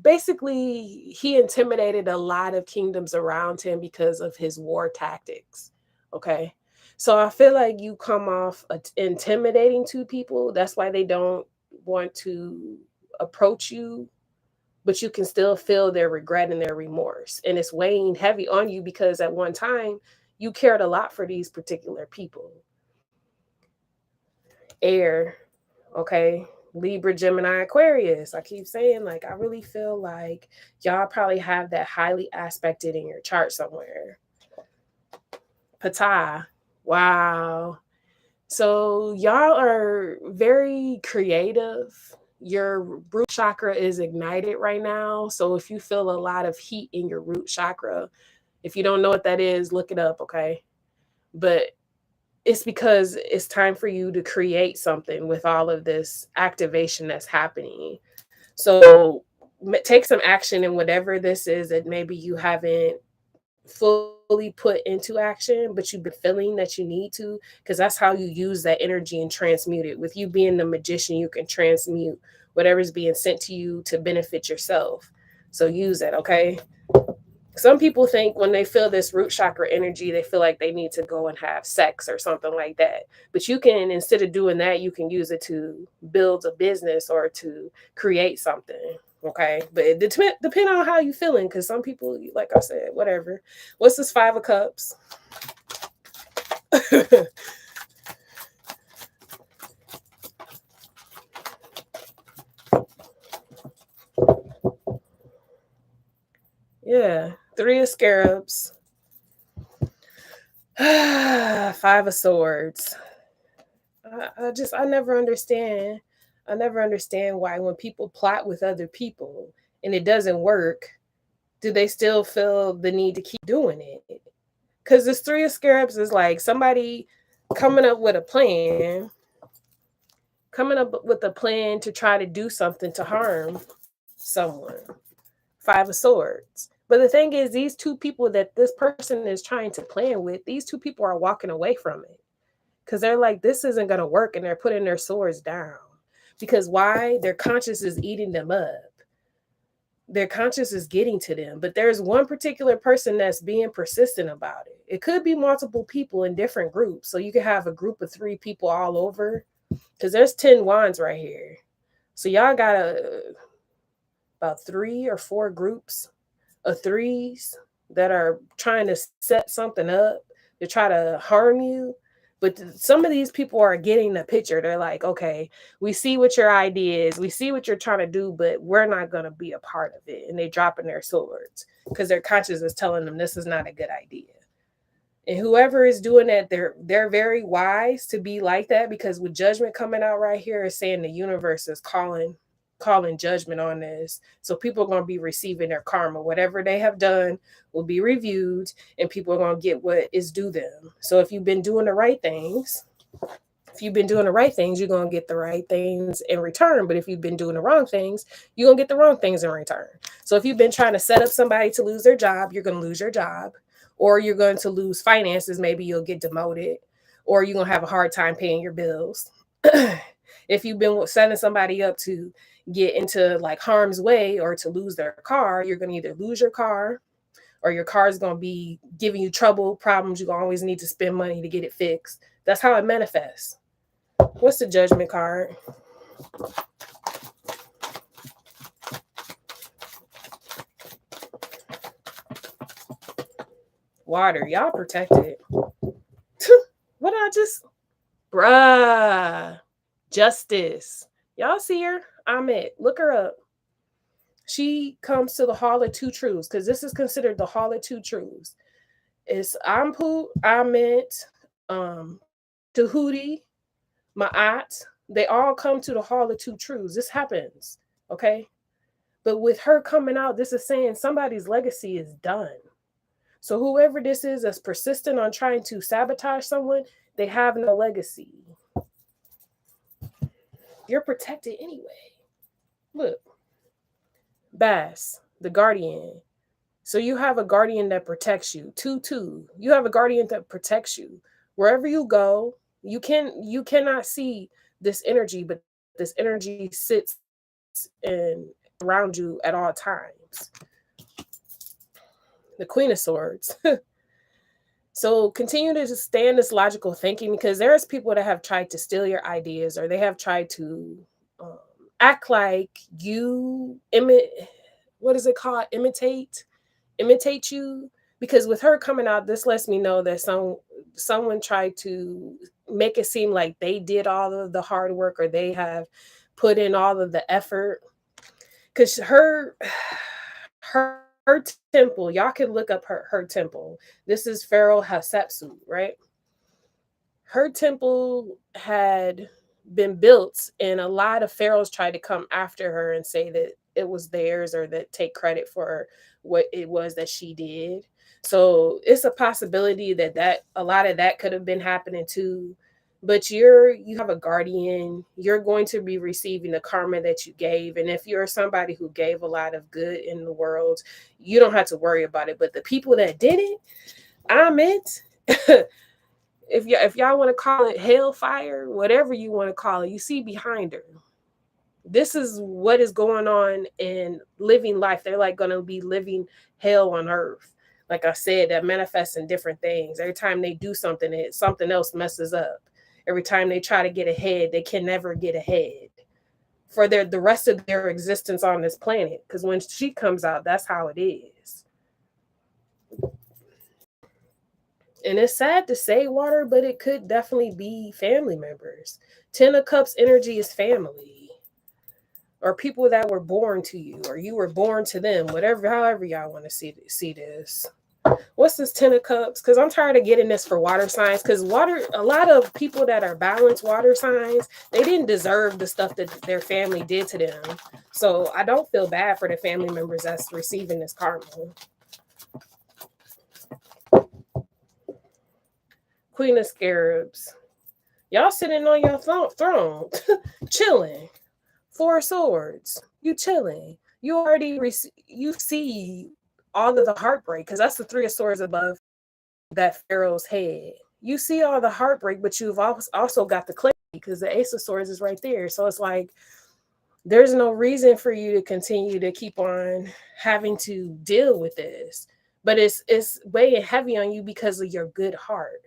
Basically, he intimidated a lot of kingdoms around him because of his war tactics. Okay. So I feel like you come off intimidating to people. That's why they don't want to approach you, but you can still feel their regret and their remorse. And it's weighing heavy on you because at one time you cared a lot for these particular people. Air, okay? Libra, Gemini, Aquarius. I keep saying, like, I really feel like y'all probably have that highly aspected in your chart somewhere. Ptah. Wow. So y'all are very creative. Your root chakra is ignited right now. So if you feel a lot of heat in your root chakra, if you don't know what that is, look it up, okay? But it's because it's time for you to create something with all of this activation that's happening. So take some action in whatever this is that maybe you haven't fully put into action, but you've been feeling that you need to, because that's how you use that energy and transmute it. With you being the magician, you can transmute whatever's being sent to you to benefit yourself. So use it, okay? Some people think when they feel this root chakra energy, they feel like they need to go and have sex or something like that. But you can, instead of doing that, you can use it to build a business or to create something. Okay. But it depend on how you feeling. Because some people, like I said, whatever. What's this 5 of Cups? Yeah. 3 of Scarabs. 5 of Swords. I never understand. I never understand why when people plot with other people and it doesn't work, do they still feel the need to keep doing it? Because this 3 of Scarabs is like somebody coming up with a plan, to try to do something to harm someone. 5 of Swords. But the thing is, these 2 people that this person is trying to plan with, these 2 people are walking away from it. Because they're like, this isn't going to work. And they're putting their swords down. Because why? Their conscience is eating them up. Their conscience is getting to them. But there's one particular person that's being persistent about it. It could be multiple people in different groups. So you could have a group of 3 people all over. Because there's 10 wands right here. So y'all got about 3 or 4 groups of threes that are trying to set something up to try to harm you. But some of these people are getting the picture. They're like, okay, we see what your idea is. We see what you're trying to do, but we're not going to be a part of it. And they dropping their swords because their conscience is telling them this is not a good idea. And whoever is doing that, they're very wise to be like that, because with judgment coming out right here is saying the universe is calling judgment on this. So people are going to be receiving their karma. Whatever they have done will be reviewed, and people are going to get what is due them. So if you've been doing the right things, you're going to get the right things in return. But if you've been doing the wrong things, you're going to get the wrong things in return. So if you've been trying to set up somebody to lose their job, you're going to lose your job, or you're going to lose finances. Maybe you'll get demoted, or you're going to have a hard time paying your bills. If you've been setting somebody up to get into like harm's way or to lose their car, you're going to either lose your car, or your car is going to be giving you trouble, problems. You're going to always need to spend money to get it fixed. That's how it manifests. What's the judgment card? Water. Y'all protected. What did I just... Bruh. Justice. Y'all see her? Amet. Look her up. She comes to the Hall of Two Truths, because this is considered the Hall of Two Truths. It's Ampu, Amet, Tahuti, Ma'at. They all come to the Hall of Two Truths. This happens, okay? But with her coming out, this is saying somebody's legacy is done. So whoever this is that's persistent on trying to sabotage someone, they have no legacy. You're protected anyway. Look. Bass, the guardian. So you have a guardian that protects you. 2-2. You have a guardian that protects you. Wherever you go, you cannot see this energy, but this energy sits around you at all times. The Queen of Swords. So continue to just stay in this logical thinking, because there's people that have tried to steal your ideas, or they have tried to act like you what is it called? Imitate you. Because with her coming out, this lets me know that someone tried to make it seem like they did all of the hard work, or they have put in all of the effort. Because her temple, y'all can look up her temple. This is Pharaoh Hatshepsut, right? Her temple had been built, and a lot of pharaohs tried to come after her and say that it was theirs, or that take credit for what it was that she did. So it's a possibility that a lot of that could have been happening too. But you have a guardian. You're going to be receiving the karma that you gave. And if you're somebody who gave a lot of good in the world, you don't have to worry about it. But the people that didn't, I meant, if y'all want to call it hellfire, whatever you want to call it, you see behind her. This is what is going on in living life. They're like going to be living hell on earth. Like I said, that manifests in different things. Every time they do something, something else messes up. Every time they try to get ahead, they can never get ahead for the rest of their existence on this planet. Because when she comes out, that's how it is. And it's sad to say, Water, but it could definitely be family members. 10 of Cups energy is family. Or people that were born to you, or you were born to them, however y'all want to see this. What's this 10 of Cups? Because I'm tired of getting this for water signs. Because a lot of people that are balanced water signs, they didn't deserve the stuff that their family did to them. So I don't feel bad for the family members that's receiving this karma. Queen of Scarabs. Y'all sitting on your throne, chilling. 4 of Swords. You chilling. You already you see all of the heartbreak, because that's the 3 of Swords above that Pharaoh's head. You see all the heartbreak, but you've also got the clarity, because the Ace of Swords is right there. So it's like there's no reason for you to continue to keep on having to deal with this. But it's weighing heavy on you because of your good heart.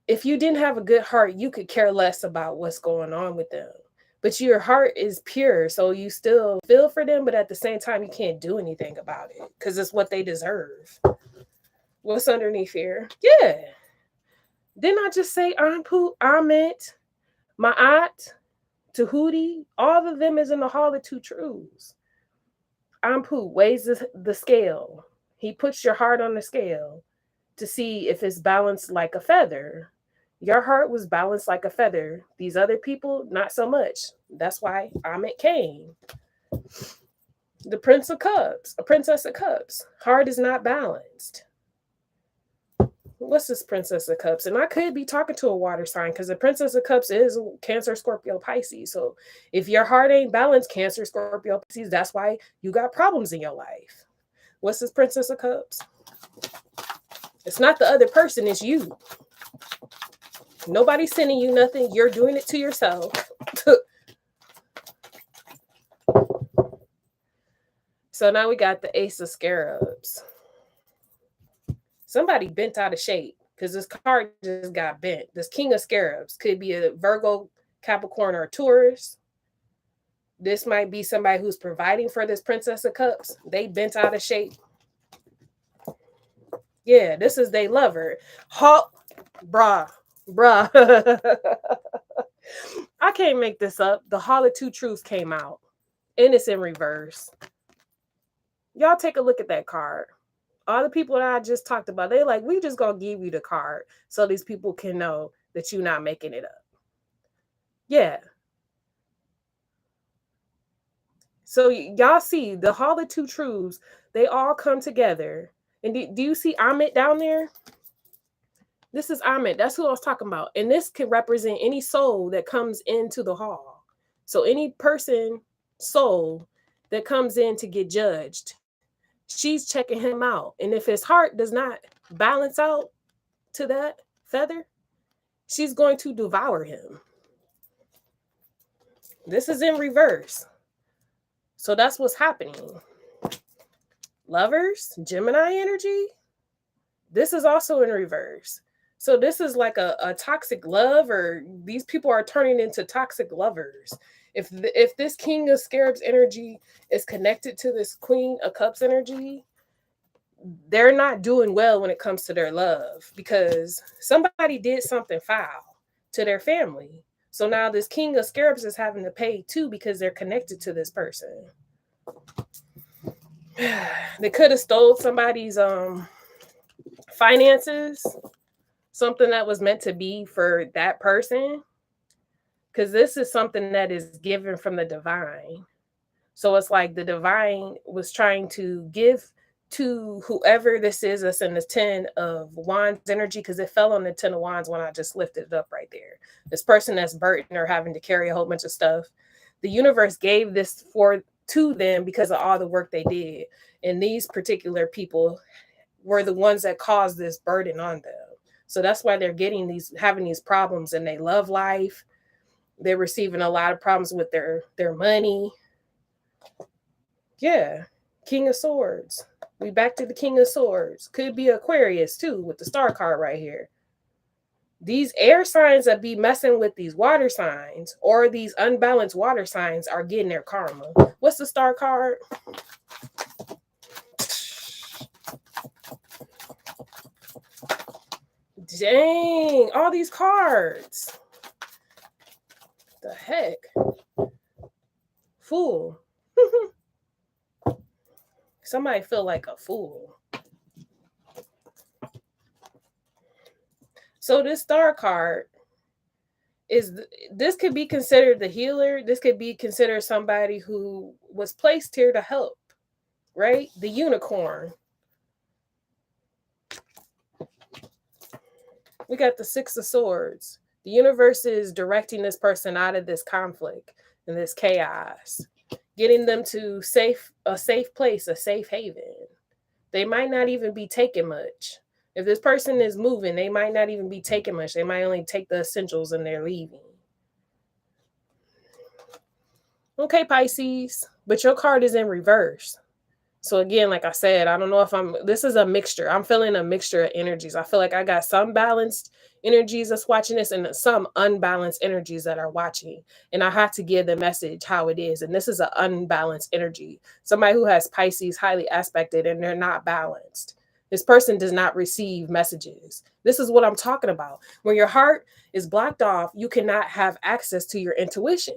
If you didn't have a good heart, you could care less about what's going on with them. but your heart is pure. So you still feel for them, but at the same time, you can't do anything about it because it's what they deserve. What's underneath here? Yeah. Didn't I just say Amit, Ma'at, Tahuti? All of them is in the Hall of Two Truths. Ampu weighs the scale. He puts your heart on the scale to see if it's balanced like a feather. Your heart was balanced like a feather. These other people, not so much. That's why Amit came. The Prince of Cups, a Princess of Cups. Heart is not balanced. What's this Princess of Cups? And I could be talking to a water sign because the Princess of Cups is Cancer, Scorpio, Pisces. So if your heart ain't balanced, Cancer, Scorpio, Pisces, that's why you got problems in your life. What's this Princess of Cups? It's not the other person, it's you. Nobody's sending you nothing. You're doing it to yourself. So now we got the Ace of Scarabs. Somebody bent out of shape because this card just got bent. This King of Scarabs could be a Virgo, Capricorn, or Taurus. This might be somebody who's providing for this Princess of Cups. They bent out of shape. Yeah, this is they lover. Bruh. I can't make this up. The Hall of Two Truths came out. And it's in reverse. Y'all take a look at that card. All the people that I just talked about, they're like, we just gonna give you the card so these people can know that you're not making it up. Yeah. So y'all see the Hall of Two Truths, they all come together. And do you see Amit down there? This is Amit. That's who I was talking about. And this can represent any soul that comes into the hall. So any person, soul that comes in to get judged, she's checking him out. And if his heart does not balance out to that feather, she's going to devour him. This is in reverse. So that's what's happening. Lovers, Gemini energy. This is also in reverse. So this is like a toxic love, or these people are turning into toxic lovers. If this King of Scarabs energy is connected to this Queen of Cups energy, they're not doing well when it comes to their love because somebody did something foul to their family. So now this King of Scarabs is having to pay too because they're connected to this person. They could have stole somebody's finances, something that was meant to be for that person, because this is something that is given from the divine. So it's like the divine was trying to give to whoever this is that's in the 10 of Wands energy, because it fell on the 10 of Wands when I just lifted it up right there. This person that's burdened or having to carry a whole bunch of stuff. The universe gave this to them because of all the work they did. And these particular people were the ones that caused this burden on them. So that's why they're having these problems in their love life. They're receiving a lot of problems with their money. Yeah. King of Swords. We back to the King of Swords. Could be Aquarius too with the star card right here. These air signs that be messing with these water signs or these unbalanced water signs are getting their karma. What's the star card? Dang, all these cards. The heck? Fool. Somebody feel like a fool. So this star card this could be considered the healer. This could be considered somebody who was placed here to help, right? The unicorn. We got the Six of Swords. The universe is directing this person out of this conflict and this chaos, getting them to a safe place, a safe haven. They might not even be taking much. If this person is moving, they might not even be taking much. They might only take the essentials and they're leaving. Okay, Pisces, but your card is in reverse. So again, like I said, I don't know if this is a mixture. I'm feeling a mixture of energies. I feel like I got some balanced energies that's watching this and some unbalanced energies that are watching. And I have to give the message how it is. And this is an unbalanced energy. Somebody who has Pisces highly aspected and they're not balanced. This person does not receive messages. This is what I'm talking about. When your heart is blocked off, you cannot have access to your intuition.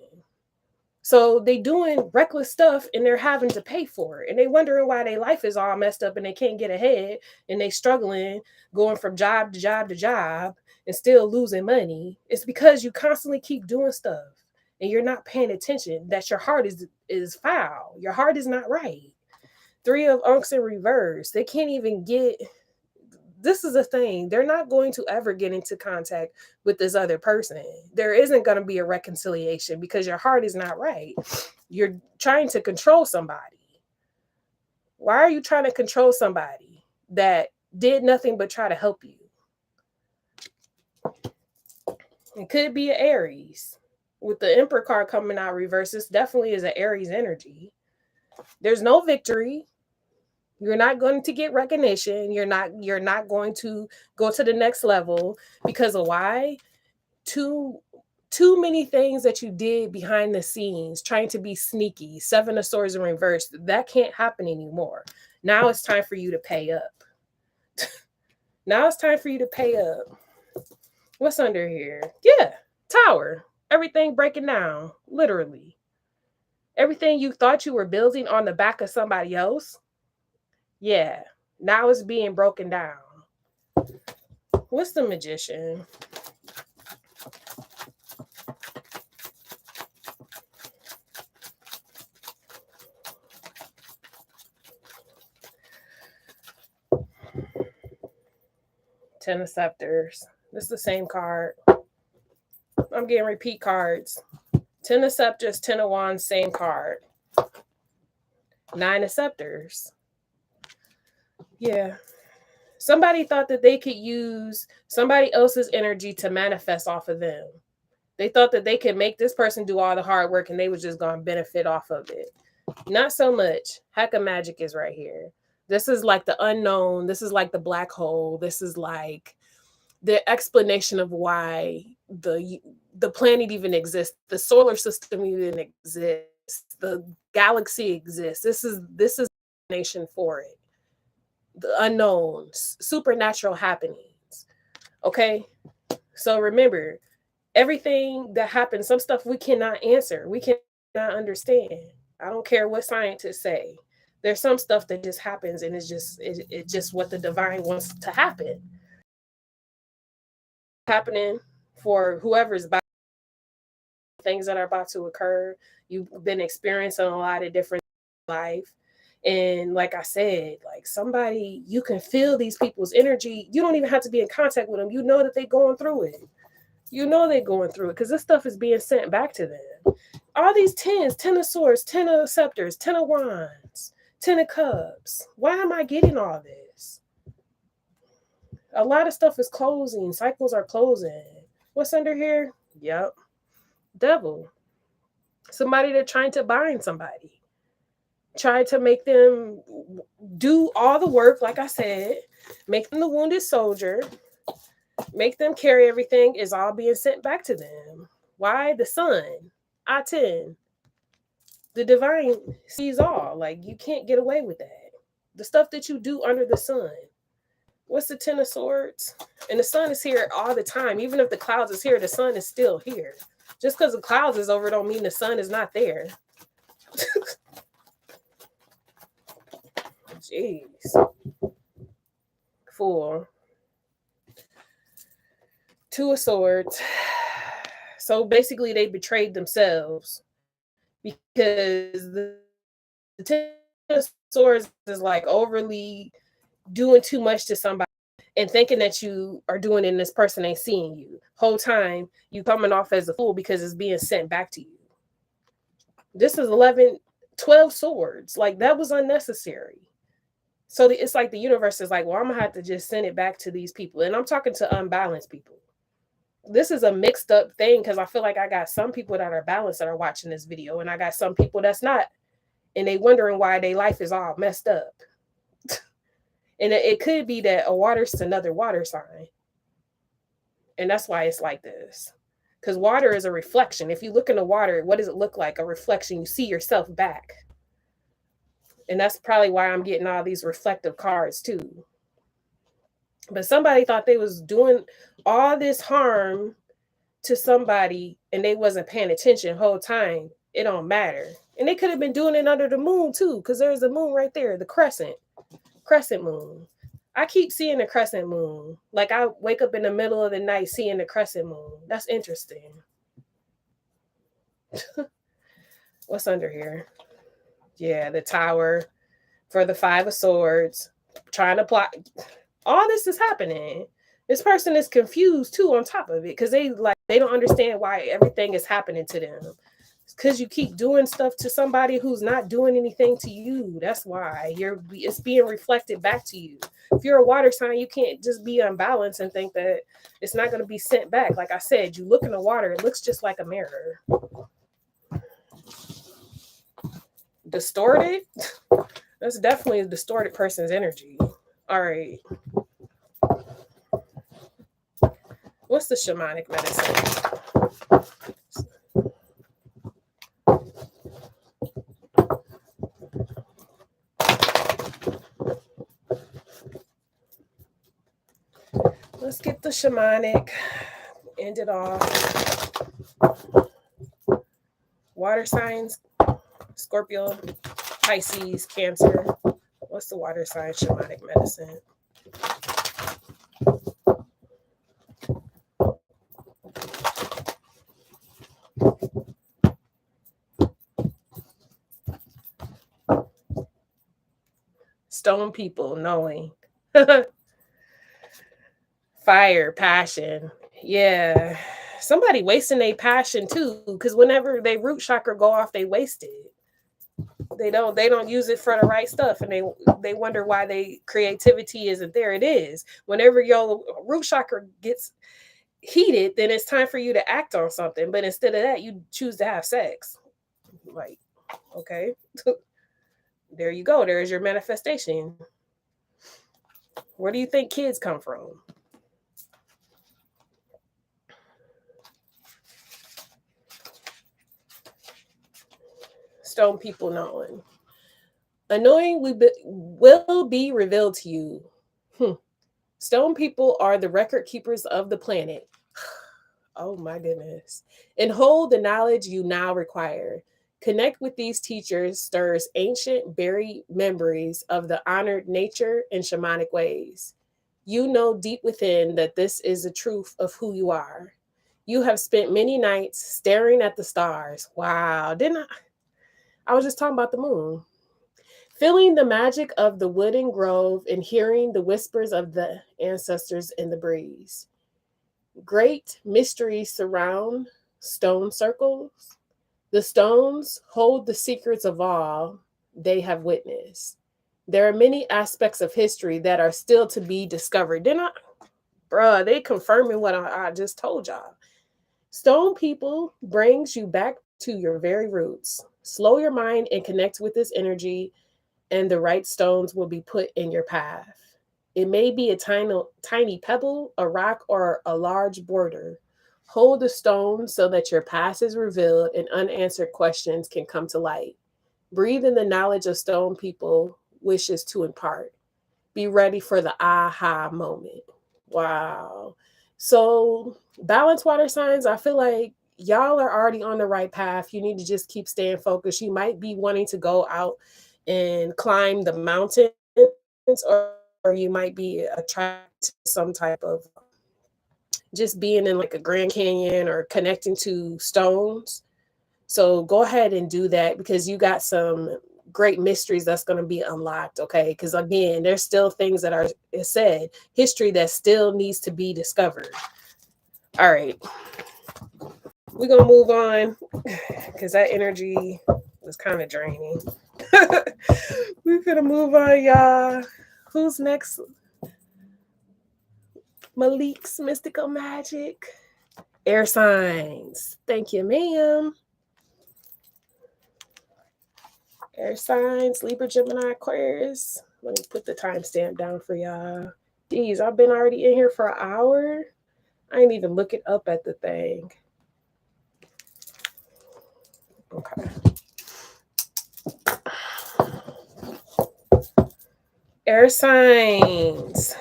So they doing reckless stuff and they're having to pay for it. And they wondering why their life is all messed up and they can't get ahead and they struggling, going from job to job to job and still losing money. It's because you constantly keep doing stuff and you're not paying attention that your heart is foul. Your heart is not right. 3 of Unks in reverse. They can't even get. This is a thing. They're not going to ever get into contact with this other person. There isn't going to be a reconciliation because your heart is not right. You're trying to control somebody. Why are you trying to control somebody that did nothing but try to help you? It could be an Aries. With the Emperor card coming out reverse, this definitely is an Aries energy. There's no victory. You're not going to get recognition. You're not going to go to the next level because of why? Too many things that you did behind the scenes, trying to be sneaky. 7 of Swords in reverse. That can't happen anymore. Now it's time for you to pay up. Now it's time for you to pay up. What's under here? Yeah, Tower. Everything breaking down, literally. Everything you thought you were building on the back of somebody else. Yeah, now it's being broken down. What's the Magician? Ten of Scepters. This is the same card. I'm getting repeat cards. 10 of Scepters, 10 of Wands, same card. 9 of Scepters. Yeah. Somebody thought that they could use somebody else's energy to manifest off of them. They thought that they could make this person do all the hard work and they was just going to benefit off of it. Not so much. Heck of magic is right here. This is like the unknown. This is like the black hole. This is like the explanation of why the planet even exists. The solar system even exists. The galaxy exists. This is the explanation for it. The unknowns, supernatural happenings. Okay? So remember, everything that happens, some stuff we cannot answer. We cannot understand. I don't care what scientists say. There's some stuff that just happens and it's just what the divine wants to happen. Happening for whoever's about things that are about to occur. You've been experiencing a lot of different life. And like I said, like somebody, you can feel these people's energy. You don't even have to be in contact with them. You know that they're going through it. You know they're going through it because this stuff is being sent back to them. All these 10s, 10 of Swords, 10 of Scepters, 10 of Wands, 10 of Cups. Why am I getting all this? A lot of stuff is closing. Cycles are closing. What's under here? Yep. Devil. Somebody that's trying to bind somebody. Try to make them do all the work, like I said. Make them the wounded soldier. Make them carry everything. Is all being sent back to them. Why? The sun. I-10. The divine sees all. Like, you can't get away with that. The stuff that you do under the sun. What's the 10 of Swords? And the sun is here all the time. Even if the clouds is here, the sun is still here. Just because the clouds is over don't mean the sun is not there. Jeez. Fool. 2 of Swords. So basically they betrayed themselves because the 10 of Swords is like overly doing too much to somebody and thinking that you are doing it and this person ain't seeing you. Whole time you coming off as a fool because it's being sent back to you. This is 12 swords. Like, that was unnecessary. So it's like the universe is like, well, I'm going to have to just send it back to these people. And I'm talking to unbalanced people. This is a mixed up thing because I feel like I got some people that are balanced that are watching this video. And I got some people that's not and they wondering why their life is all messed up. And it could be that a water's another water sign. And that's why it's like this. Because water is a reflection. If you look in the water, what does it look like? A reflection. You see yourself back. And that's probably why I'm getting all these reflective cards too. But somebody thought they was doing all this harm to somebody and they wasn't paying attention the whole time. It don't matter. And they could have been doing it under the moon too, because there's a moon right there, the crescent moon. I keep seeing the crescent moon. Like I wake up in the middle of the night seeing the crescent moon. That's interesting. What's under here? Yeah, the Tower for the Five of Swords. Trying to plot. All this is happening. This person is confused too on top of it because they don't understand why everything is happening to them. Because you keep doing stuff to somebody who's not doing anything to you. That's why it's being reflected back to you. If you're a water sign, you can't just be unbalanced and think that it's not going to be sent back. Like I said, you look in the water, it looks just like a mirror. Distorted? That's definitely a distorted person's energy. All right. What's the shamanic medicine? Let's get the shamanic. End it off. Water signs. Scorpio, Pisces, Cancer. What's the water sign shamanic medicine? Stone people, knowing. Fire, passion. Yeah. Somebody wasting their passion too, because whenever they root chakra go off, they waste it. They don't use it for the right stuff, and they wonder why they creativity isn't there. It is. Whenever your root chakra gets heated, then it's time for you to act on something. But instead of that, you choose to have sex. Like, okay. There you go. There's your manifestation. Where do you think kids come from? Stone people knowing. Annoying will be revealed to you. Stone people are the record keepers of the planet. Oh my goodness. And hold the knowledge you now require. Connect with these teachers stirs ancient buried memories of the honored nature and shamanic ways. You know deep within that this is the truth of who you are. You have spent many nights staring at the stars. Wow. I was just talking about the moon. Feeling the magic of the wooden grove and hearing the whispers of the ancestors in the breeze. Great mysteries surround stone circles. The stones hold the secrets of all they have witnessed. There are many aspects of history that are still to be discovered. They confirming what I just told y'all. Stone people brings you back to your very roots. Slow your mind and connect with this energy, and the right stones will be put in your path. It may be a tiny pebble, a rock, or a large boulder. Hold the stone so that your past is revealed and unanswered questions can come to light. Breathe in the knowledge of stone people wishes to impart. Be ready for the aha moment. Wow. So, balanced water signs, I feel like y'all are already on the right path. You need to just keep staying focused. You might be wanting to go out and climb the mountains, or you might be attracted to some type of just being in like a Grand Canyon or connecting to stones. So go ahead and do that because you got some great mysteries that's going to be unlocked. Okay. Because again, there's still things that are said, history that still needs to be discovered. All right. We're going to move on because that energy was kind of draining. We're going to move on, y'all. Who's next? Malik's Mystical Magic. Air signs. Thank you, ma'am. Air signs, Libra, Gemini, Aquarius. Let me put the timestamp down for y'all. Geez, I've been already in here for an hour. I ain't even looking up at the thing. Okay. Air signs,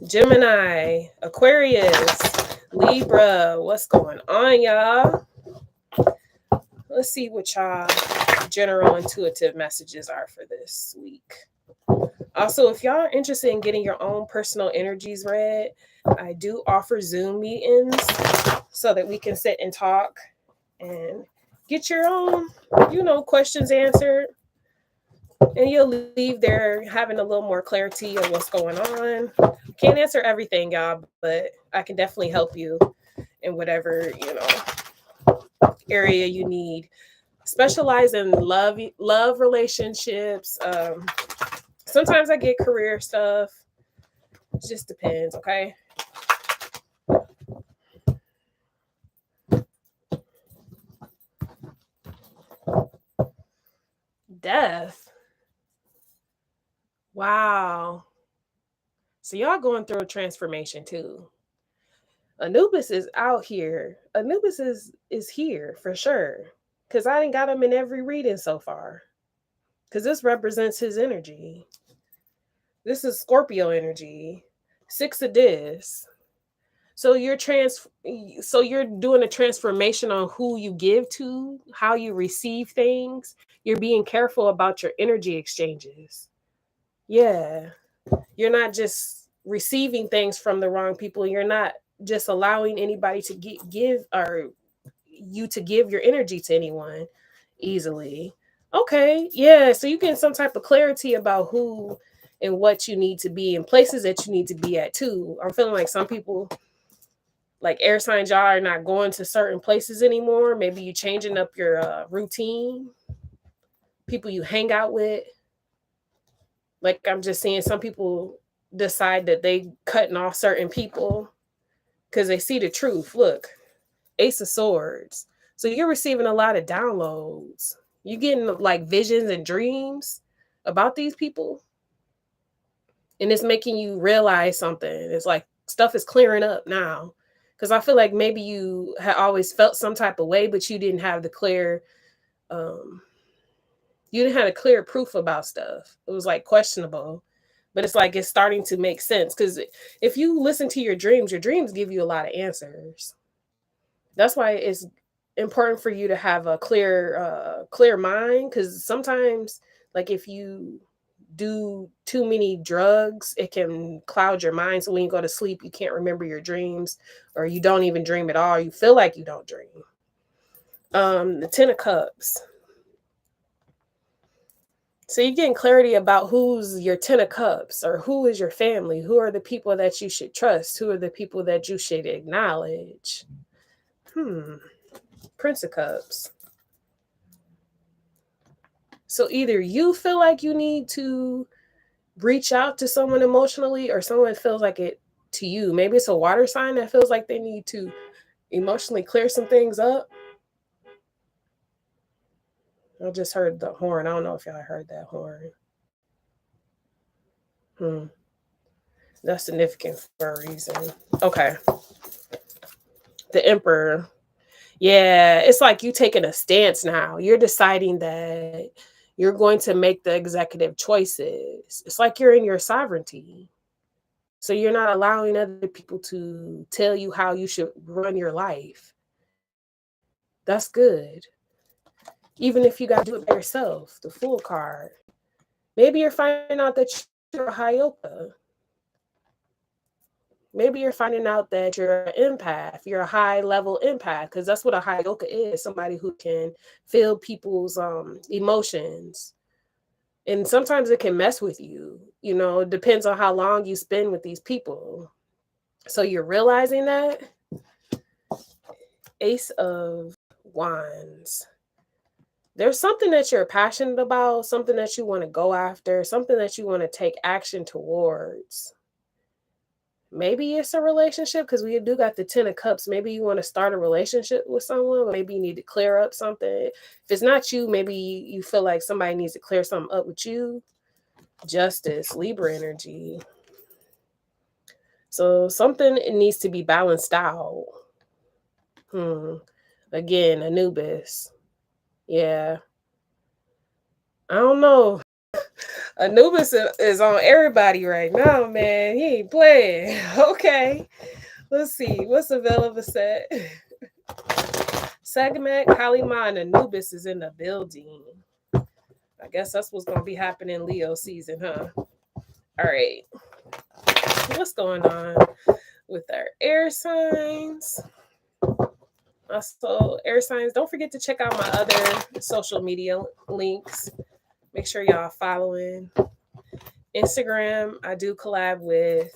Gemini, Aquarius, Libra. What's going on, y'all? Let's see what y'all general intuitive messages are for this week. Also, if y'all are interested in getting your own personal energies read, I do offer Zoom meetings so that we can sit and talk and get your own, questions answered. And you'll leave there having a little more clarity of what's going on. Can't answer everything, y'all, but I can definitely help you in whatever, area you need. Specialize in love relationships. Sometimes I get career stuff. It just depends, okay? Death. Wow. So y'all going through a transformation too. Anubis is out here. Anubis is here for sure. Because I didn't got him in every reading so far. Because this represents his energy. This is Scorpio energy. 6 of this. So you're doing a transformation on who you give to, how you receive things. You're being careful about your energy exchanges. Yeah. You're not just receiving things from the wrong people. You're not just allowing anybody to give or you to give your energy to anyone easily. Okay. Yeah. So you get some type of clarity about who and what you need to be and places that you need to be at too. I'm feeling like some people, like air signs, y'all are not going to certain places anymore. Maybe you changing up your routine, people you hang out with. Like I'm just saying, some people decide that they cutting off certain people because they see the truth. Look, Ace of Swords. So you're receiving a lot of downloads. You're getting like visions and dreams about these people. And it's making you realize something. It's like stuff is clearing up now. Because I feel like maybe you had always felt some type of way, but you didn't have the clear, you didn't have a clear proof about stuff. It was like questionable. But it's like it's starting to make sense. Because if you listen to your dreams give you a lot of answers. That's why it's important for you to have a clear mind. Because sometimes, like if you do too many drugs, it can cloud your mind. So when you go to sleep, you can't remember your dreams, or you don't even dream at all. You feel like you don't dream. The 10 of Cups. So you're getting clarity about who's your 10 of Cups, or who is your family, who are the people that you should trust, who are the people that you should acknowledge. Prince of Cups. So either you feel like you need to reach out to someone emotionally, or someone feels like it to you. Maybe it's a water sign that feels like they need to emotionally clear some things up. I just heard the horn. I don't know if y'all heard that horn. That's significant for a reason. Okay. The Emperor. Yeah, it's like you taking a stance now. You're deciding that you're going to make the executive choices. It's like you're in your sovereignty. So you're not allowing other people to tell you how you should run your life. That's good. Even if you got to do it by yourself, the Fool card. Maybe you're finding out that you're a Hyoka. Maybe you're finding out that you're an empath. You're a high-level empath, because that's what a Hyoka is, somebody who can feel people's emotions. And sometimes it can mess with you. It depends on how long you spend with these people. So you're realizing that. Ace of Wands. There's something that you're passionate about, something that you want to go after, something that you want to take action towards. Maybe it's a relationship because we do got the 10 of cups. Maybe you want to start a relationship with someone. Maybe you need to clear up something. If it's not you, maybe you feel like somebody needs to clear something up with you. Justice, Libra energy. So something needs to be balanced out. Again, Anubis. Yeah. I don't know. Anubis is on everybody right now, man. He ain't playing. Okay. Let's see. What's the veil of ASET? Segment, Kalima, and Anubis is in the building. I guess that's what's going to be happening Leo season, huh? All right. What's going on with our air signs? Also, air signs, don't forget to check out my other social media links. Make sure y'all following. Instagram, I do collab with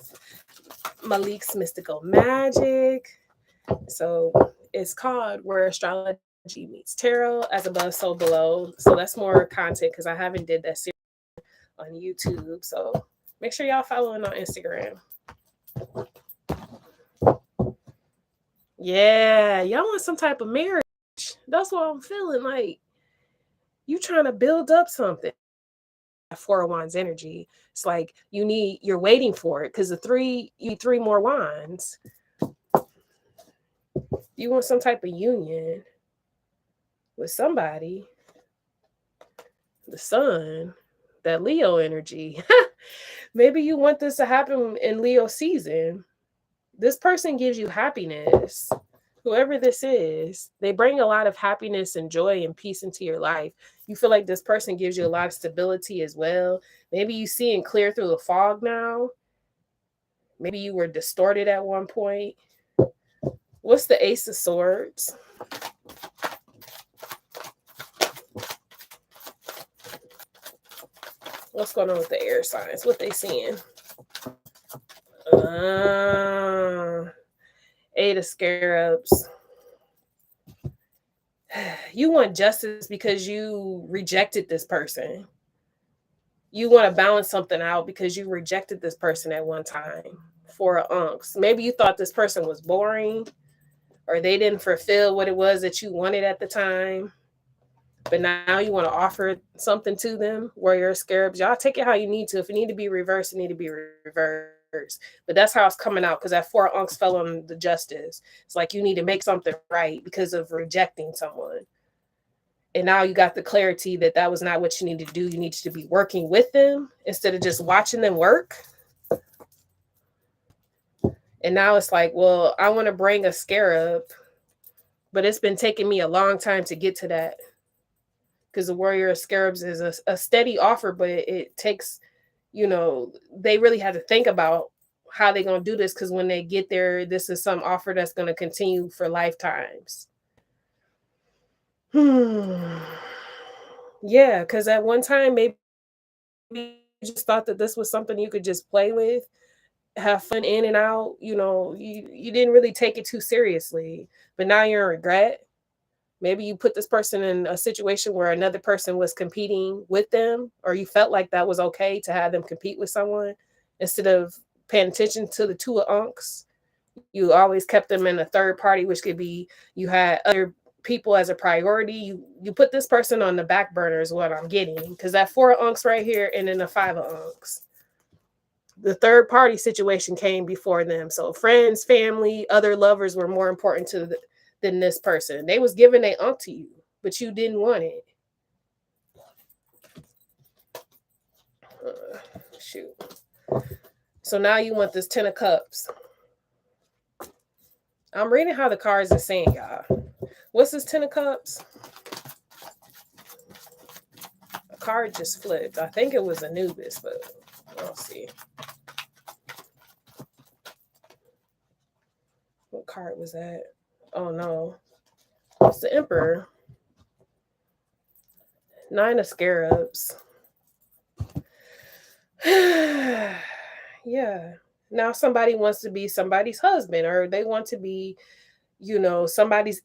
Malik's Mystical Magic. So it's called Where Astrology Meets Tarot, as above, so below. So that's more content because I haven't did that series on YouTube. So make sure y'all following on Instagram. Yeah, y'all want some type of marriage. That's what I'm feeling like. You trying to build up something. Four of Wands energy. It's like you're waiting for it because you need 3 more wands. You want some type of union with somebody. The sun, that Leo energy. Maybe you want this to happen in Leo season. This person gives you happiness. Whoever this is, they bring a lot of happiness and joy and peace into your life. You feel like this person gives you a lot of stability as well. Maybe you see and clear through the fog now. Maybe you were distorted at one point. What's the Ace of Swords? What's going on with the air signs? What they seeing? 8 of Scarabs. You want justice because you rejected this person. You want to balance something out because you rejected this person at one time. 4 of Unks. Maybe you thought this person was boring or they didn't fulfill what it was that you wanted at the time. But now you want to offer something to them. Warrior Scarabs. Y'all take it how you need to. If it need to be reversed, it need to be reversed. But that's how it's coming out because that 4 Unks fell on the justice. It's like you need to make something right because of rejecting someone. And now you got the clarity that that was not what you need to do. You need to be working with them instead of just watching them work. And now it's like, well, I want to bring a scarab, but it's been taking me a long time to get to that. Because the Warrior of Scarabs is a steady offer, but it takes, they really have to think about how they're going to do this. Because when they get there, this is some offer that's going to continue for lifetimes. Yeah, because at one time, maybe you just thought that this was something you could just play with, have fun in and out. You didn't really take it too seriously. But now you're in regret. Maybe you put this person in a situation where another person was competing with them, or you felt like that was okay to have them compete with someone instead of paying attention to the 2 of Unks. You always kept them in a third party, which could be you had other people as a priority. You put this person on the back burner is what I'm getting, because that 4 of Unks right here and then the 5 of Unks. The third party situation came before them. So friends, family, other lovers were more important than this person. They was giving their unk to you, but you didn't want it. Shoot. So now you want this 10 of Cups. I'm reading how the cards are saying, y'all. What's this 10 of Cups? A card just flipped. I think it was Anubis, but I'll see. What card was that? Oh no. It's the Emperor. 9 of Scarabs. Yeah. Now somebody wants to be somebody's husband, or they want to be, somebody's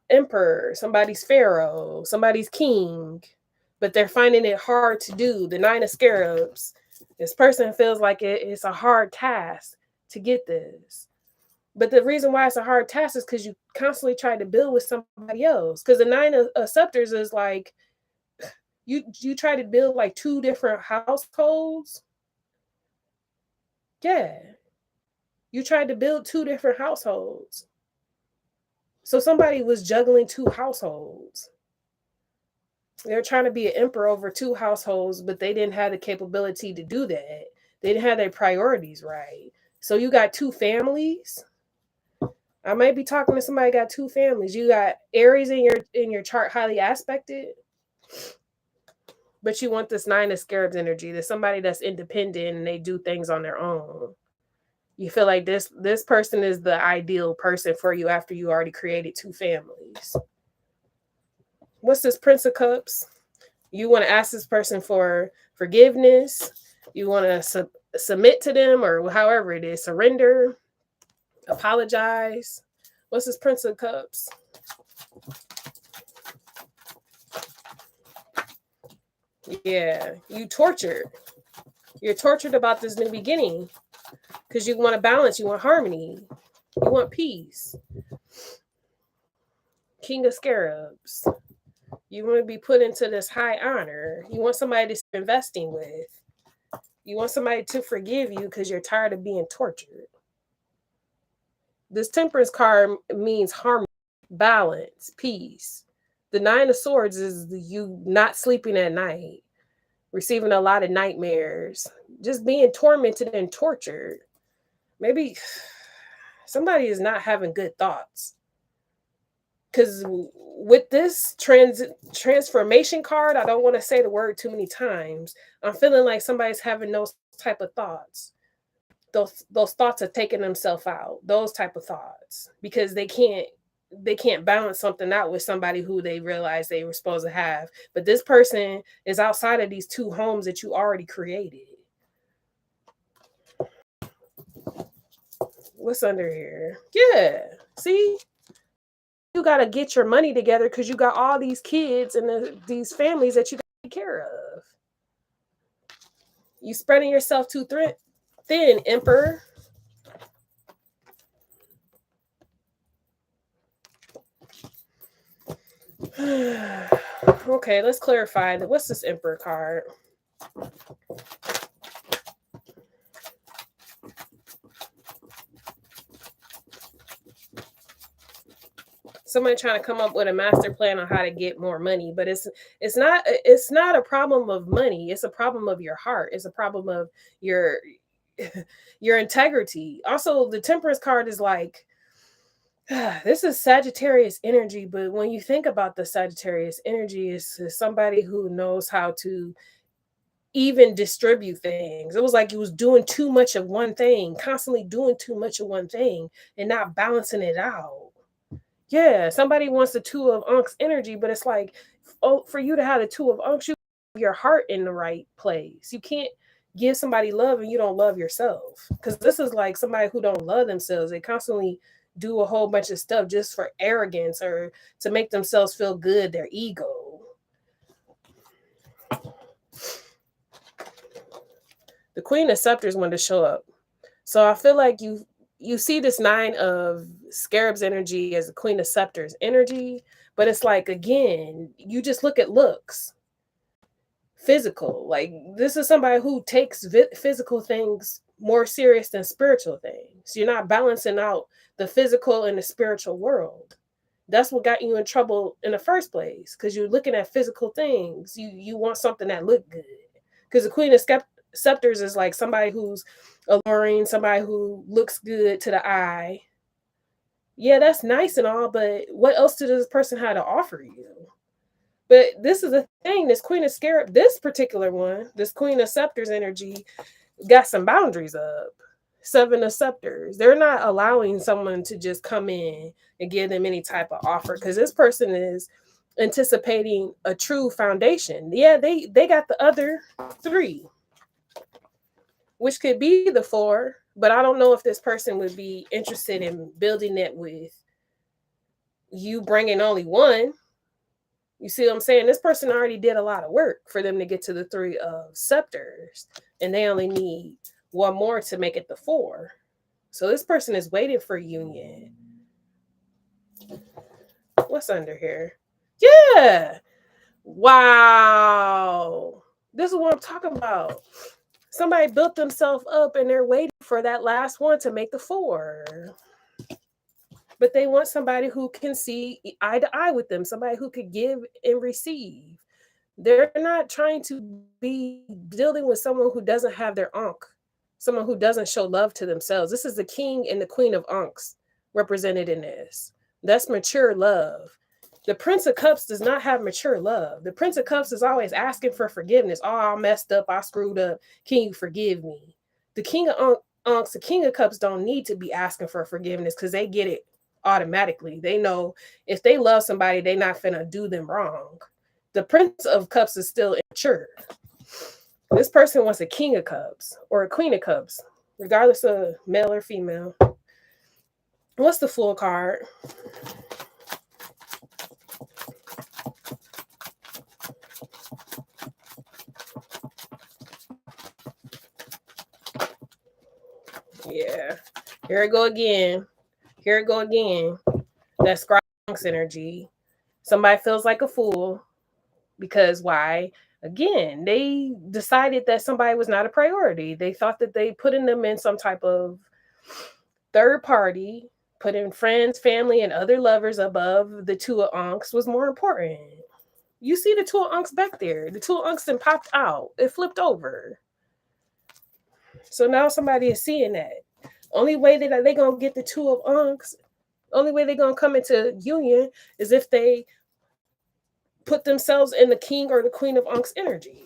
emperor, somebody's pharaoh, somebody's king, but they're finding it hard to do. The 9 of Scarabs. This person feels like it's a hard task. to get this. But the reason why it's a hard task is because you constantly try to build with somebody else. Because the Nine of Scepters is like, you try to build like 2 different households. Yeah. You tried to build 2 different households. So somebody was juggling 2 households. They're trying to be an emperor over 2 households, but they didn't have the capability to do that. They didn't have their priorities right. So you got 2 families. I might be talking to somebody got 2 families. You got Aries in your chart highly aspected, but you want this 9 of Scarabs energy. There's somebody that's independent and they do things on their own. You feel like this person is the ideal person for you after you already created 2 families. What's this Prince of Cups? You want to ask this person for forgiveness. You want to submit to them, or however it is, surrender, apologize. What's this Prince of Cups? Yeah, you tortured. You're tortured about this new beginning because you want a balance, you want harmony, you want peace. King of Scarabs. You want to be put into this high honor. You want somebody to be investing with. You want somebody to forgive you because you're tired of being tortured. This Temperance card means harmony, balance, peace. The 9 of Swords is you not sleeping at night, receiving a lot of nightmares, just being tormented and tortured. Maybe somebody is not having good thoughts. Because with this transformation card, I don't want to say the word too many times. I'm feeling like somebody's having those type of thoughts. Those thoughts are taking themselves out. Those type of thoughts. Because they can't balance something out with somebody who they realize they were supposed to have. But this person is outside of these 2 homes that you already created. What's under here? Yeah. See? You got to get your money together because you got all these kids and these families that you got to take care of. You spreading yourself too thin, Emperor. Okay, let's clarify. What's this Emperor card? Somebody trying to come up with a master plan on how to get more money, but it's not a problem of money. It's a problem of your heart. It's a problem of your integrity. Also, the Temperance card is like, this is Sagittarius energy, but when you think about the Sagittarius energy, is somebody who knows how to even distribute things. It was like he was doing too much of one thing, constantly doing too much of one thing and not balancing it out. Yeah, somebody wants the 2 of Unks energy, but it's like, oh, for you to have the 2 of Unks, you have your heart in the right place. You can't give somebody love and you don't love yourself. Because this is like somebody who don't love themselves. They constantly do a whole bunch of stuff just for arrogance or to make themselves feel good, their ego. The Queen of Scepters wanted to show up. So I feel like you see this 9 of Scarabs energy as the Queen of Scepters energy, but it's like, again, you just look at looks. Physical. Like, this is somebody who takes physical things more serious than spiritual things. You're not balancing out the physical and the spiritual world. That's what got you in trouble in the first place, because you're looking at physical things. You want something that look good. Because the Queen of Scepters is like somebody who's alluring, somebody who looks good to the eye. Yeah, that's nice and all, but what else does this person have to offer you? But this is the thing, this Queen of Scarab, this particular one, this Queen of Scepters energy got some boundaries up. 7 of Scepters. They're not allowing someone to just come in and give them any type of offer, because this person is anticipating a true foundation. Yeah, they got the other 3, which could be the 4, but I don't know if this person would be interested in building it with you bringing only 1. You see what I'm saying? This person already did a lot of work for them to get to the 3 of Scepters, and they only need 1 more to make it the 4. So this person is waiting for union. What's under here? Yeah. Wow. This is what I'm talking about. Somebody built themselves up and they're waiting for that last one to make the 4. But they want somebody who can see eye to eye with them, somebody who could give and receive. They're not trying to be dealing with someone who doesn't have their ankh, someone who doesn't show love to themselves. This is the king and the queen of ankhs represented in this. That's mature love. The Prince of Cups does not have mature love. The Prince of Cups is always asking for forgiveness. Oh, I messed up. I screwed up. Can you forgive me? The King of Ankhs, the King of Cups don't need to be asking for forgiveness because they get it automatically. They know if they love somebody, they're not finna do them wrong. The Prince of Cups is still immature. This person wants a King of Cups or a Queen of Cups, regardless of male or female. What's the Fool card? Yeah. Here it go again. Here it go again. That Scarabs energy. Somebody feels like a fool. Because why? Again, they decided that somebody was not a priority. They thought that they putting them in some type of third party, putting friends, family, and other lovers above the Two of Ankhs was more important. You see the Two of Ankhs back there. The Two of Ankhs then popped out. It flipped over. So now somebody is seeing that. Only way that they're going to get the Two of Ankhs, only way they're going to come into union is if they put themselves in the King or the Queen of Ankhs energy.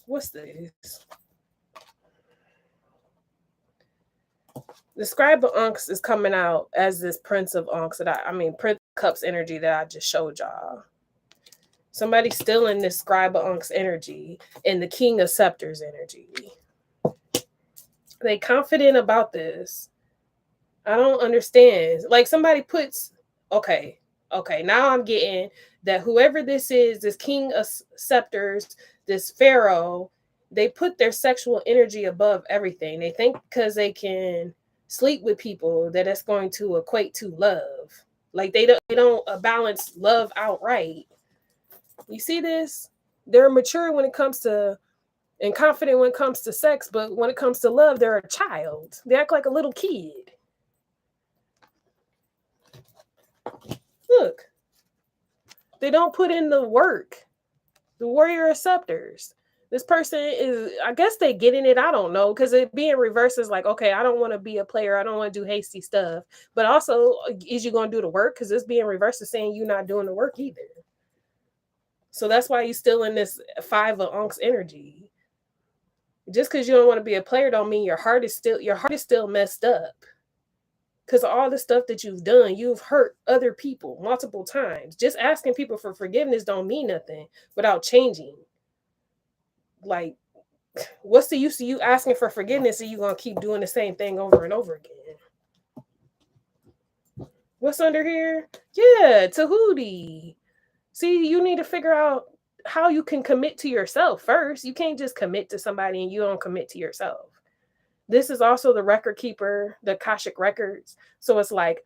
What's this? The Scribe of Ankhs is coming out as this Prince of Ankhs Prince of Cups energy that I just showed y'all. Somebody's still in this Scribe of Ankhs energy and the King of Scepters energy. They confident about this. I don't understand. Like somebody puts, okay, now I'm getting that whoever this is, this King of Scepters, this Pharaoh, they put their sexual energy above everything. They think because they can sleep with people that it's going to equate to love. Like they don't balance love outright. You see this? They're mature when it comes to and confident when it comes to sex, but when it comes to love, they're a child. They act like a little kid. Look, they don't put in the work. The Warrior of Scepters. This person is, I guess they getting it. I don't know. Because it being reversed is like, okay, I don't want to be a player. I don't want to do hasty stuff. But also, is you going to do the work? Because this being reversed is saying you're not doing the work either. So that's why you're still in this 5 of Ankhs energy. Just because you don't want to be a player don't mean your heart is still messed up. Because all the stuff that you've done, you've hurt other people multiple times. Just asking people for forgiveness don't mean nothing without changing. Like, what's the use of you asking for forgiveness and you're going to keep doing the same thing over and over again? What's under here? Yeah, Tahuti. See, you need to figure out how you can commit to yourself first. You can't just commit to somebody and you don't commit to yourself. This is also the record keeper, the Akashic records. So it's like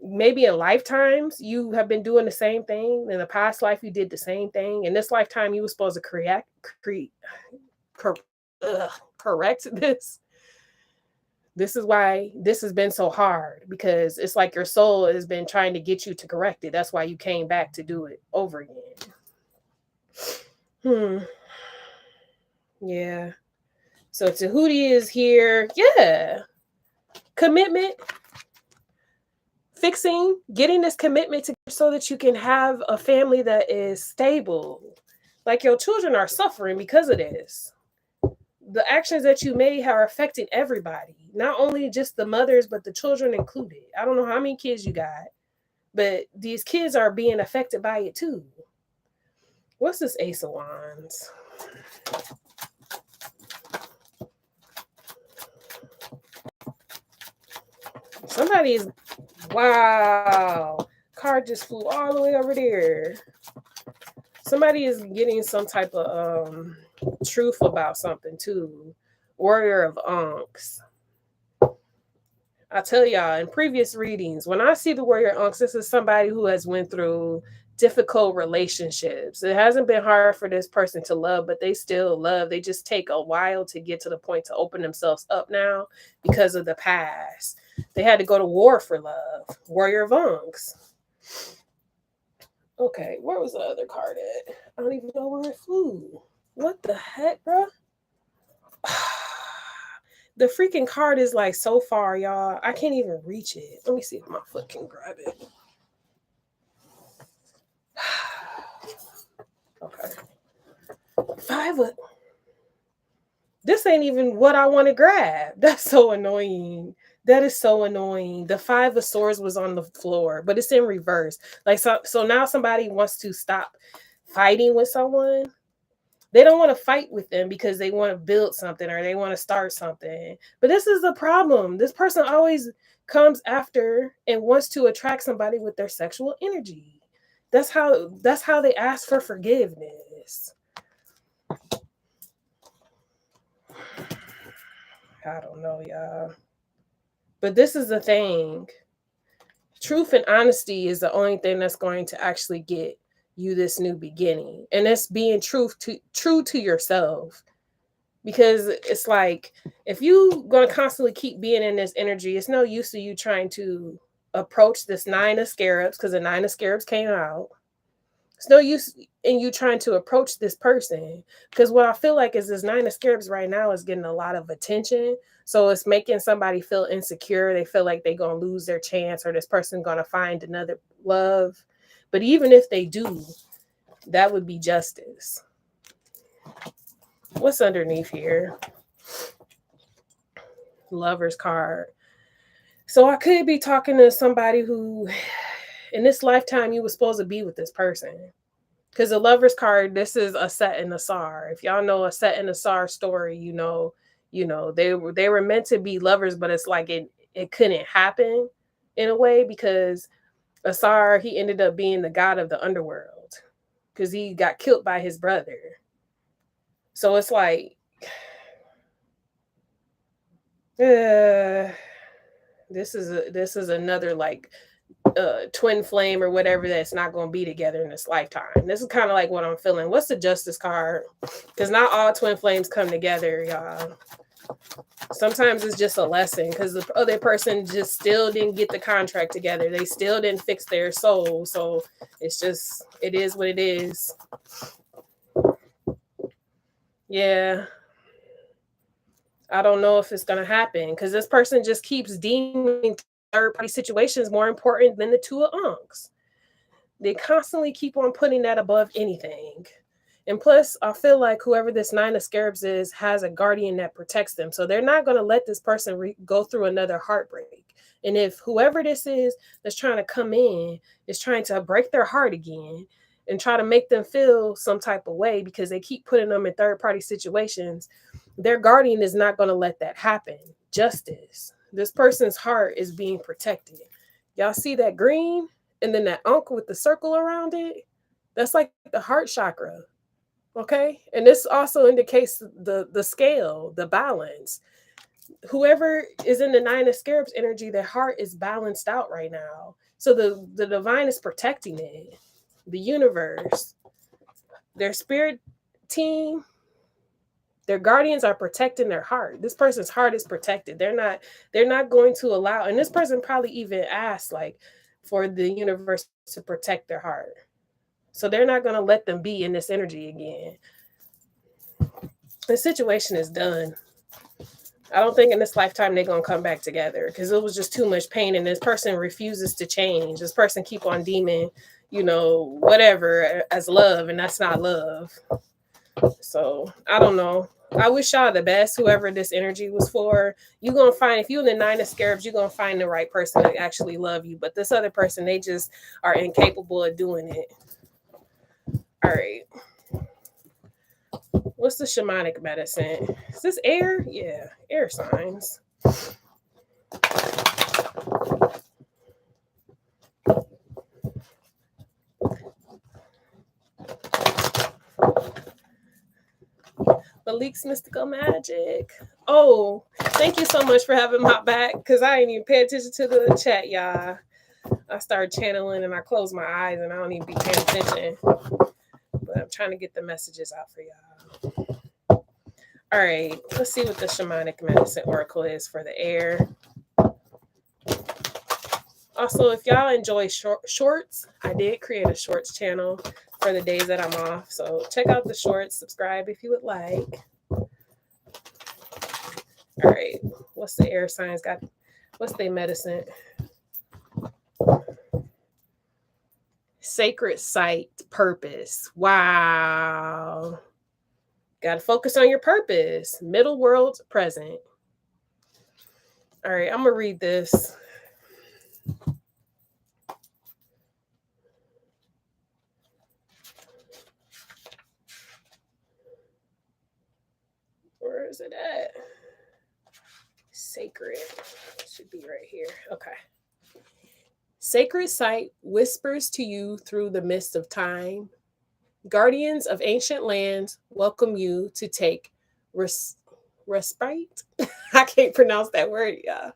maybe in lifetimes you have been doing the same thing. In the past life, you did the same thing. In this lifetime, you were supposed to correct this. This is why this has been so hard, because it's like your soul has been trying to get you to correct it. That's why you came back to do it over again. Yeah. So Tahuti is here. Yeah. Commitment. Fixing, getting this commitment together so that you can have a family that is stable. Like your children are suffering because of this. The actions that you made are affecting everybody. Not only just the mothers, but the children included. I don't know how many kids you got, but these kids are being affected by it too. What's this Ace of Wands? Somebody is, wow, card just flew all the way over there. Somebody is getting some type of truth about something too. Warrior of Ankhs. I tell y'all in previous readings, when I see the warrior unks, this is somebody who has went through difficult relationships. It hasn't been hard for this person to love, but they still love. They just take a while to get to the point to open themselves up now because of the past. They had to go to war for love. Warrior of unks. Okay, where was the other card at? I don't even know where it flew. What the heck, bro? The freaking card is like so far, y'all. I can't even reach it. Let me see if my foot can grab it. Okay. 5 of... This ain't even what I want to grab. That's so annoying. That is so annoying. The 5 of Swords was on the floor, but it's in reverse. Like so now somebody wants to stop fighting with someone. They don't want to fight with them because they want to build something or they want to start something. But this is the problem. This person always comes after and wants to attract somebody with their sexual energy. That's how they ask for forgiveness. I don't know, y'all. But this is the thing. Truth and honesty is the only thing that's going to actually get you this new beginning, and it's being true to yourself, because it's like if you gonna constantly keep being in this energy, it's no use to you trying to approach this 9 of Scarabs, because the 9 of Scarabs came out. It's no use in you trying to approach this person, because what I feel like is this 9 of Scarabs right now is getting a lot of attention, so it's making somebody feel insecure. They feel like they're gonna lose their chance, or this person gonna find another love. But even if they do, that would be justice. What's underneath here? Lover's card. So I could be talking to somebody who, in this lifetime, you were supposed to be with this person. Because the Lover's card, this is ASET and Asar. If y'all know ASET and Asar story, you know, they were meant to be lovers, but it's like it couldn't happen in a way, because Asar, he ended up being the god of the underworld because he got killed by his brother. So it's like, this is another like twin flame or whatever that's not going to be together in this lifetime. This is kind of like what I'm feeling. What's the Justice card? Because not all twin flames come together, y'all. Sometimes it's just a lesson, because the other person just still didn't get the contract together. They still didn't fix their soul. So it's just, it is what it is. Yeah. I don't know if it's going to happen, because this person just keeps deeming third-party situations more important than the 2 of unks. They constantly keep on putting that above anything. And plus, I feel like whoever this 9 of Scarabs is has a guardian that protects them. So they're not going to let this person go through another heartbreak. And if whoever this is that's trying to come in is trying to break their heart again and try to make them feel some type of way because they keep putting them in third-party situations, their guardian is not going to let that happen. Justice. This person's heart is being protected. Y'all see that green? And then that ankh with the circle around it? That's like the heart chakra. Okay? And this also indicates the scale, the balance. Whoever is in the 9 of Scarabs energy, their heart is balanced out right now. So the divine is protecting it. The universe. Their spirit team, their guardians are protecting their heart. This person's heart is protected. They're not going to allow, and this person probably even asked like for the universe to protect their heart. So they're not going to let them be in this energy again. The situation is done. I don't think in this lifetime they're going to come back together, because it was just too much pain, and this person refuses to change. This person keep on deeming, whatever as love, and that's not love. So I don't know. I wish y'all the best, whoever this energy was for. You're going to find, if you're in the 9 of Scarabs, you're going to find the right person to actually love you. But this other person, they just are incapable of doing it. All right. What's the shamanic medicine? Is this air? Yeah, air signs. Malik's mystical magic. Oh, Thank you so much for having my back, because I didn't even pay attention to the chat, y'all. I started channeling and I closed my eyes and I don't even be paying attention. But I'm trying to get the messages out for y'all. All right, let's see what the shamanic medicine oracle is for the air. Also, if y'all enjoy shorts, I did create a shorts channel for the days that I'm off. So check out the shorts, subscribe if you would like. All right, what's the air signs got? What's their medicine? Sacred site, purpose. Wow. Got to focus on your purpose. Middle world, present. All right, I'm going to read this. Where is it at? Sacred. It should be right here. Okay. Sacred site whispers to you through the mist of time. Guardians of ancient lands welcome you to take respite. I can't pronounce that word, yeah.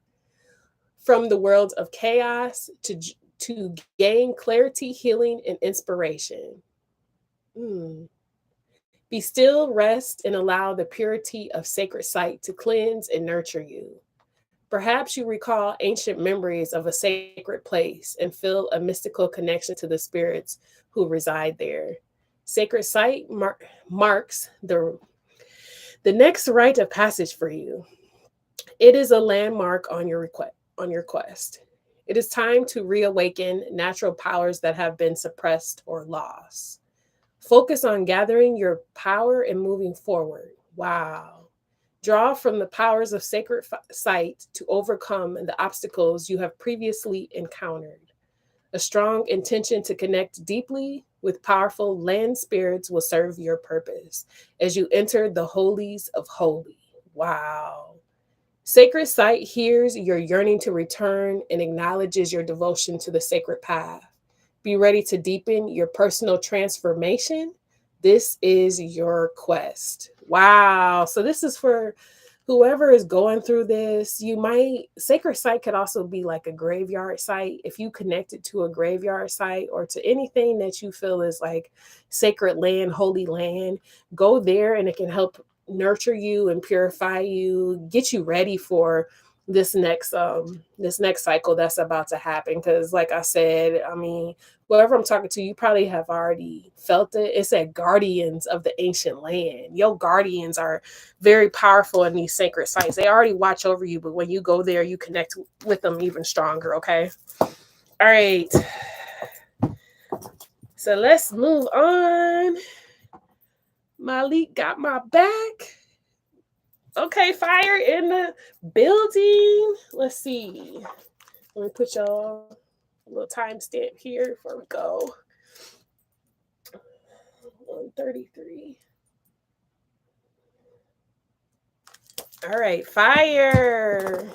From the world of chaos to gain clarity, healing, and inspiration. Be still, rest, and allow the purity of sacred site to cleanse and nurture you. Perhaps you recall ancient memories of a sacred place and feel a mystical connection to the spirits who reside there. Sacred site marks the next rite of passage for you. It is a landmark on your quest. It is time to reawaken natural powers that have been suppressed or lost. Focus on gathering your power and moving forward. Wow. Draw from the powers of sacred site to overcome the obstacles you have previously encountered. A strong intention to connect deeply with powerful land spirits will serve your purpose as you enter the holies of holy. Wow. Sacred site hears your yearning to return and acknowledges your devotion to the sacred path. Be ready to deepen your personal transformation. This is your quest. Wow. So this is for whoever is going through this. Sacred site could also be like a graveyard site. If you connected to a graveyard site or to anything that you feel is like sacred land, holy land, go there and it can help nurture you and purify you, get you ready for this next cycle that's about to happen. Because like I said, I mean, whoever I'm talking to, you probably have already felt it. It said guardians of the ancient land. Your guardians are very powerful in these sacred sites. They already watch over you, but when you go there, you connect with them even stronger, okay? All right. So let's move on. Malik got my back. Okay, fire in the building. Let's see. Let me put y'all a little timestamp here before we go. 1:33. All right, fire.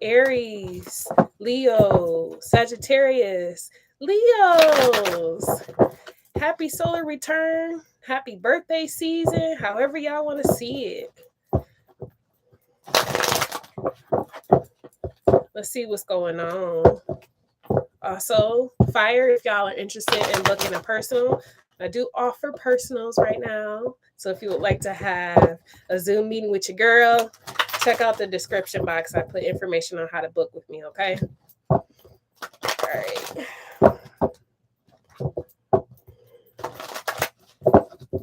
Aries, Leo, Sagittarius, Leos. Happy solar return. Happy birthday season. However y'all want to see it. Let's see what's going on. Also, fire, if y'all are interested in booking a personal, I do offer personals right now. So if you would like to have a Zoom meeting with your girl, check out the description box. I put information on how to book with me, okay? All right.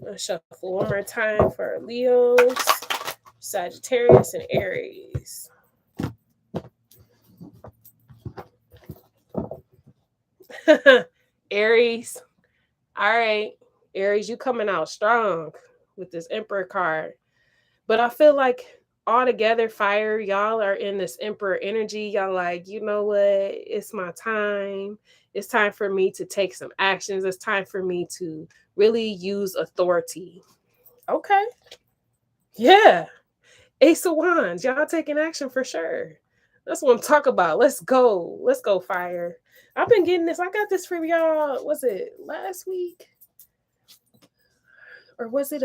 I'll shuffle one more time for Leos, Sagittarius, and Aries. Aries. All right. Aries, you coming out strong with this Emperor card. But I feel like all together, fire, y'all are in this Emperor energy. Y'all like, you know what? It's my time. It's time for me to take some actions. It's time for me to really use authority. Okay. Yeah. Ace of Wands. Y'all taking action for sure. That's what I'm talking about. Let's go. Let's go, fire. I've been getting this. I got this from y'all. Was it last week? Or was it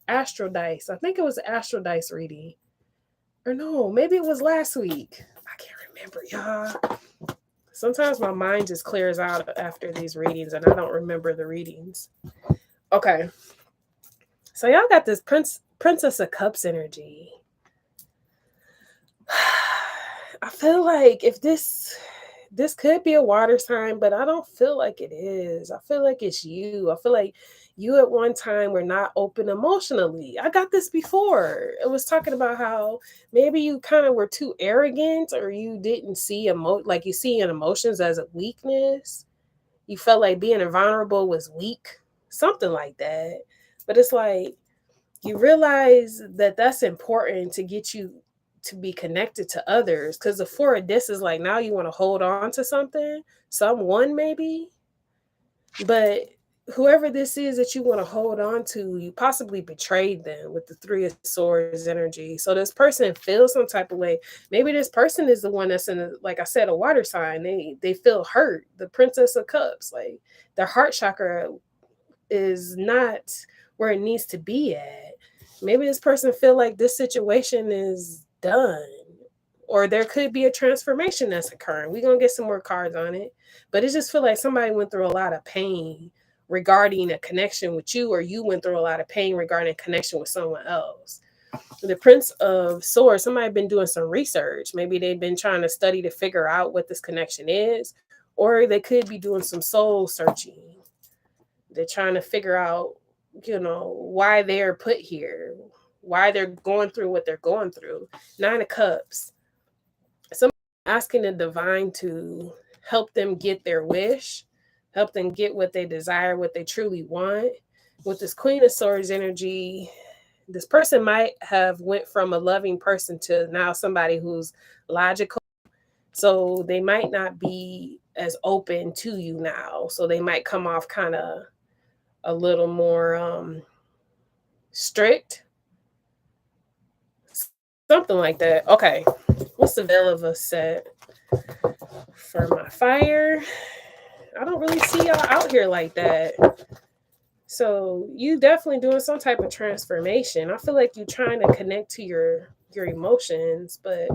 Astro Dice. I think it was Astro Dice reading. Or no, maybe it was last week. I can't remember, y'all. Sometimes my mind just clears out after these readings and I don't remember the readings. Okay. So y'all got this Princess of Cups energy. I feel like if this could be a water sign, but I don't feel like it is. I feel like it's you. I feel like you at one time were not open emotionally. I got this before. It was talking about how maybe you kind of were too arrogant, or you didn't see like you see emotions as a weakness. You felt like being vulnerable was weak, something like that. But it's like you realize that that's important to get you to be connected to others, because the four of this is like now you want to hold on to something, someone maybe, but whoever this is that you want to hold on to, you possibly betrayed them with the Three of Swords energy. So this person feels some type of way. Maybe this person is the one that's in, like I said, a water sign. They feel hurt. The Princess of Cups, like their heart chakra is not where it needs to be at. Maybe this person feel like this situation is done, or there could be a transformation that's occurring. We're gonna get some more cards on it, but it just feel like somebody went through a lot of pain regarding a connection with you, or you went through a lot of pain regarding a connection with someone else. The Prince of Swords, somebody been doing some research. Maybe they've been trying to study to figure out what this connection is, or they could be doing some soul searching. They're trying to figure out, why they're put here, why they're going through what they're going through. Nine of Cups. Somebody asking the divine to help them get their wish, help them get what they desire, what they truly want. With this Queen of Swords energy, this person might have went from a loving person to now somebody who's logical. So they might not be as open to you now. So they might come off kind of a little more strict, something like that. Okay, what's the veil of ASET for my fire? I don't really see y'all out here like that. So you definitely doing some type of transformation. I feel like you're trying to connect to your emotions, but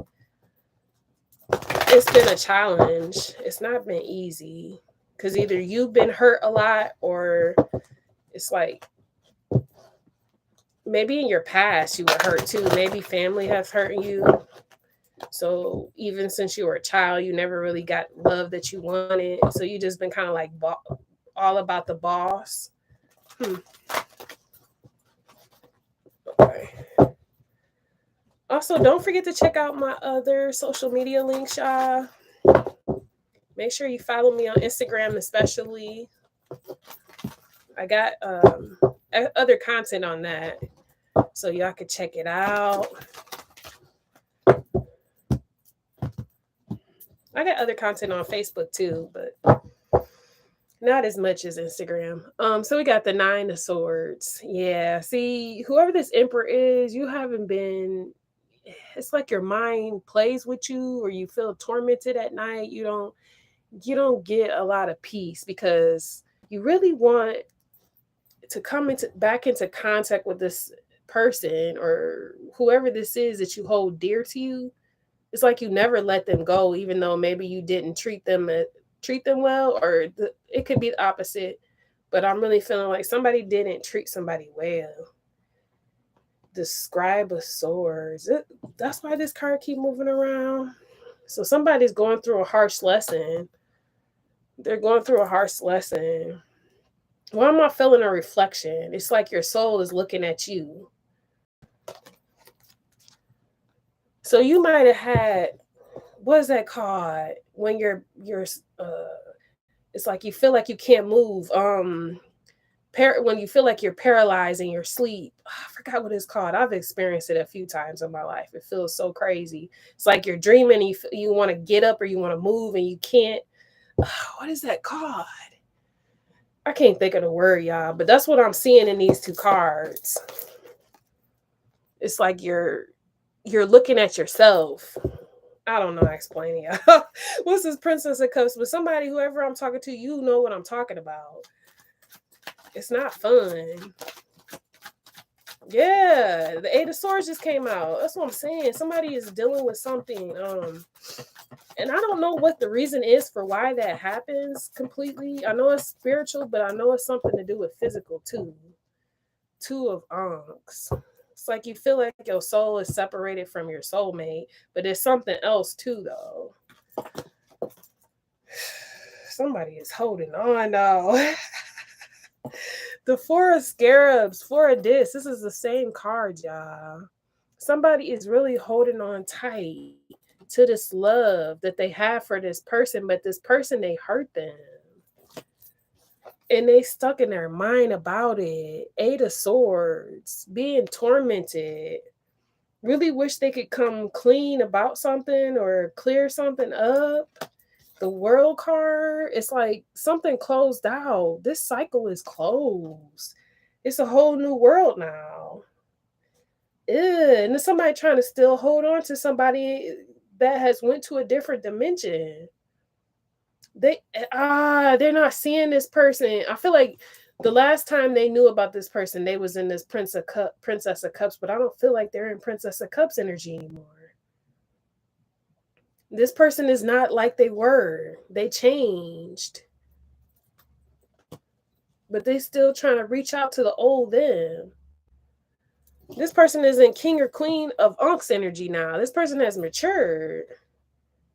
it's been a challenge. It's not been easy, because either you've been hurt a lot, or it's like maybe in your past you were hurt too. Maybe family has hurt you. So even since you were a child, you never really got love that you wanted. So you just been kind of like all about the boss. Okay. Also, don't forget to check out my other social media links, y'all. Make sure you follow me on Instagram, especially. I got other content on that, so y'all can check it out. I got other content on Facebook too, but not as much as Instagram. So we got the Nine of Swords. Yeah, see, whoever this Emperor is, you haven't been. It's like your mind plays with you, or you feel tormented at night. You don't get a lot of peace because you really want to come back into contact with this person or whoever this is that you hold dear to you. It's like you never let them go, even though maybe you didn't treat them well, or it could be the opposite. But I'm really feeling like somebody didn't treat somebody well. The Scribe of Swords. That's why this card keep moving around. So somebody's going through a harsh lesson. They're going through a harsh lesson. Why am I feeling a reflection? It's like your soul is looking at you. So you might have had, what is that called? When you're it's like you feel like you can't move. When you feel like you're paralyzed in your sleep. I forgot what it's called. I've experienced it a few times in my life. It feels so crazy. It's like you're dreaming and you want to get up or you want to move and you can't. What is that called? I can't think of the word, y'all, but that's what I'm seeing in these two cards. It's like you're looking at yourself. I don't know how to explain it, y'all. What's this Princess of Cups? But somebody, whoever I'm talking to, you know what I'm talking about. It's not fun. Yeah, the Eight of Swords just came out. That's what I'm saying. Somebody is dealing with something. And I don't know what the reason is for why that happens completely. I know it's spiritual, but I know it's something to do with physical too. Two of Ankhs. It's like you feel like your soul is separated from your soulmate, but there's something else too, though. Somebody is holding on, though. The Four of Scarabs, Four of This is the same card, y'all. Somebody is really holding on tight to this love that they have for this person, but this person, they hurt them. And they stuck in their mind about it. Eight of Swords, being tormented. Really wish they could come clean about something or clear something up. The World card, it's like something closed out. This cycle is closed. It's a whole new world now. Ew. And there's somebody trying to still hold on to somebody that has went to a different dimension. They're not seeing this person. I feel like the last time they knew about this person, they was in this Princess of Cups, but I don't feel like they're in Princess of Cups energy anymore. This person is not like they were. They changed. But they still trying to reach out to the old them. This person isn't king or queen of Ankh's energy now. This person has matured.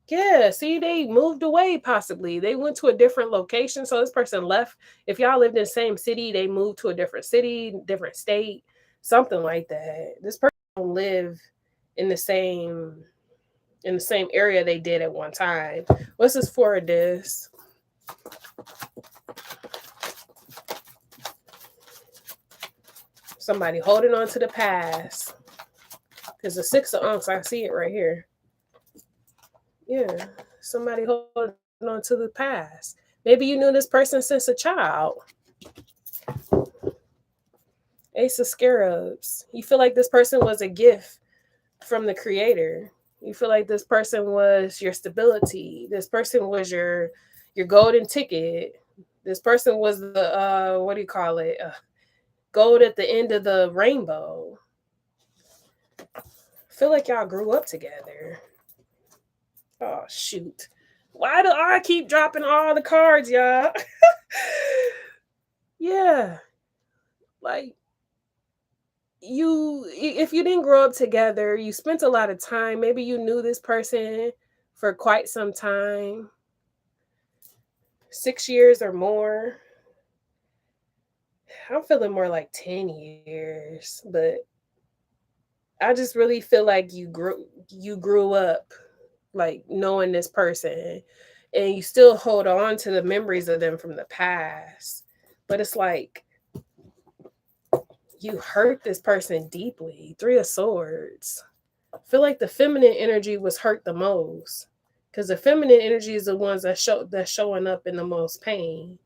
Yeah, see, they moved away possibly. They went to a different location. So this person left. If y'all lived in the same city, they moved to a different city, different state, something like that. This person don't live in the same area they did at one time. What's this for this? Somebody holding on to the past. Because the Six of Ankhs, I see it right here. Yeah, somebody holding on to the past. Maybe you knew this person since a child. Ace of Scarabs. You feel like this person was a gift from the creator. You feel like this person was your stability. This person was your golden ticket. This person was the what do you call it? Gold at the end of the rainbow. I feel like y'all grew up together. Oh shoot. Why do I keep dropping all the cards, y'all? Yeah. Like if you didn't grow up together, you spent a lot of time. Maybe you knew this person for quite some time. 6 years or more. I'm feeling more like 10 years, but I just really feel like you grew up like knowing this person and you still hold on to the memories of them from the past. But it's like you hurt this person deeply. Three of Swords. I feel like the feminine energy was hurt the most because the feminine energy is the ones that's showing up in the most pain.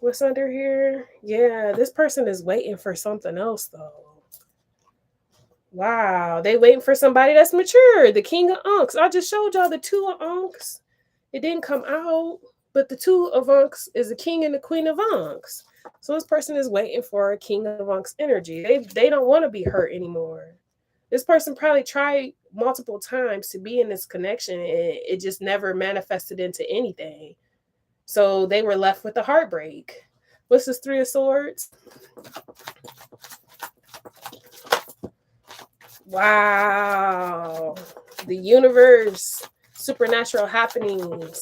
What's under here? Yeah, this person is waiting for something else though. Wow, they waiting for somebody that's mature. The King of Ankhs. I just showed y'all the Two of Ankhs. It didn't come out, but the Two of Ankhs is the King and the Queen of Ankhs. So this person is waiting for a King of Ankhs energy. They don't want to be hurt anymore. This person probably tried multiple times to be in this connection and it just never manifested into anything. So they were left with a heartbreak. What's this Three of Swords? Wow. The universe, supernatural happenings.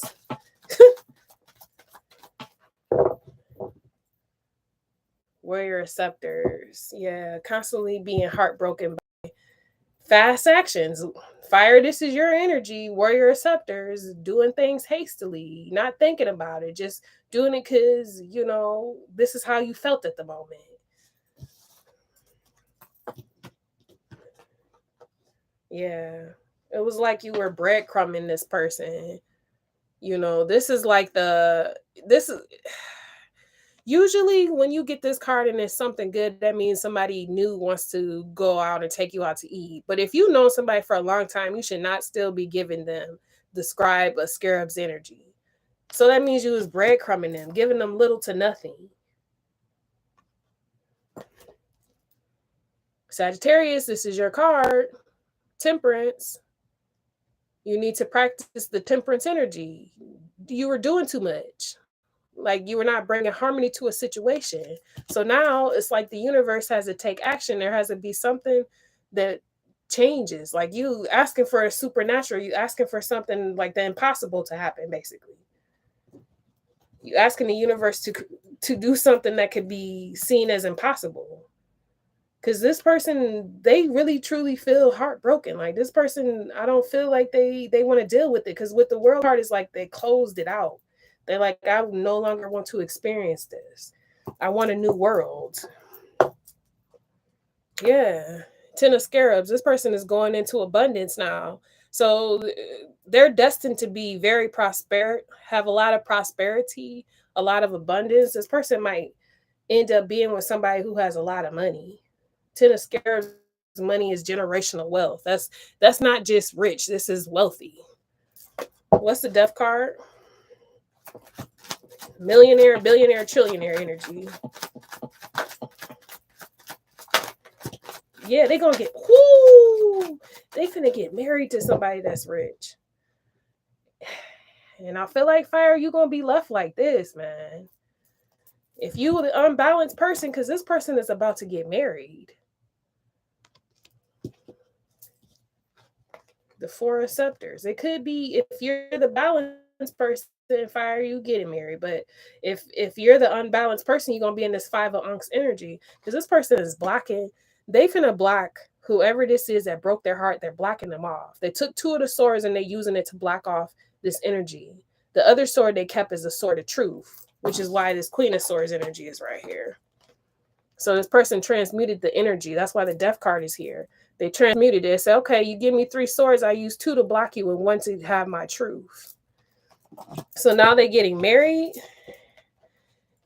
Warrior Scepters. Yeah, constantly being heartbroken by fast actions. Fire, this is your energy. Warrior Scepters, doing things hastily, not thinking about it, just doing it because, this is how you felt at the moment. Yeah. It was like you were breadcrumbing this person. This is like usually when you get this card and it's something good, that means somebody new wants to go out and take you out to eat. But if you've known somebody for a long time, you should not still be giving them the scribe of Scarab's energy. So that means you was breadcrumbing them, giving them little to nothing. Sagittarius, this is your card. Temperance. You need to practice the temperance energy. You were doing too much. Like you were not bringing harmony to a situation. So now it's like the universe has to take action. There has to be something that changes. Like you asking for a supernatural, you asking for something like the impossible to happen, basically. You asking the universe to do something that could be seen as impossible. Because this person, they really truly feel heartbroken. Like this person, I don't feel like they want to deal with it. Because with the world card, it's like they closed it out. They're like, I no longer want to experience this. I want a new world. Yeah. 10 of Scarabs. This person is going into abundance now. So they're destined to be very have a lot of prosperity, a lot of abundance. This person might end up being with somebody who has a lot of money. 10 of Scarabs, money is generational wealth. That's not just rich. This is wealthy. What's the Death card? Millionaire, billionaire, trillionaire energy. Yeah, they gonna get, whoo, they finna get married to somebody that's rich. And I feel like, Fire, you gonna be left like this, man. If you the unbalanced person, because this person is about to get married. The Four of Scepters. It could be if you're the balanced person, Fire, you getting married. But if you're the unbalanced person, you're gonna be in this Five of Unks energy. Because this person is blocking, they finna block whoever this is that broke their heart, they're blocking them off. They took 2 of the swords and they're using it to block off this energy. The other sword they kept is the sword of truth, which is why this Queen of Swords energy is right here. So this person transmuted the energy. That's why the Death card is here. They transmuted it. They said, okay, you give me 3 swords. I use 2 to block you and 1 to have my truth. So now they're getting married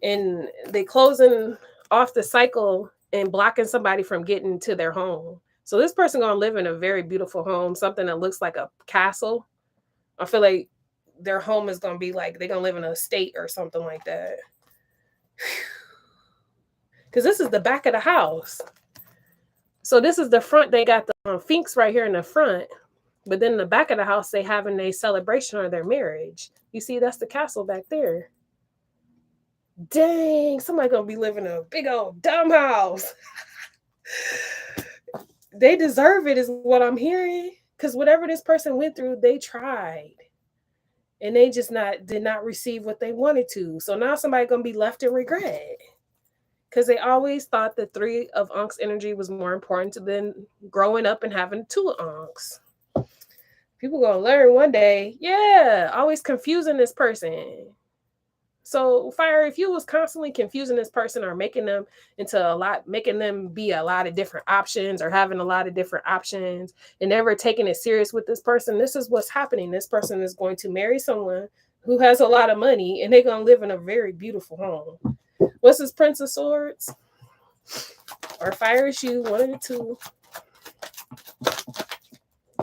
and they closing off the cycle and blocking somebody from getting to their home. So this person going to live in a very beautiful home, something that looks like a castle. I feel like their home is going to be like, they're going to live in an estate or something like that. Because this is the back of the house. So this is the front. They got the Finks right here in the front. But then in the back of the house, they having a celebration of their marriage. You see, that's the castle back there. Dang, somebody going to be living in a big old dumb house. They deserve it is what I'm hearing. Because whatever this person went through, they tried. And they just did not receive what they wanted to. So now somebody going to be left in regret. Because they always thought the 3 of Unks energy was more important than growing up and having 2 Unks. People going to learn one day. Yeah, always confusing this person. So, Fire, if you was constantly confusing this person or making them be a lot of different options or having a lot of different options and never taking it serious with this person, this is what's happening. This person is going to marry someone who has a lot of money and they're going to live in a very beautiful home. What's this Prince of Swords? Or Fire issue, one of the two.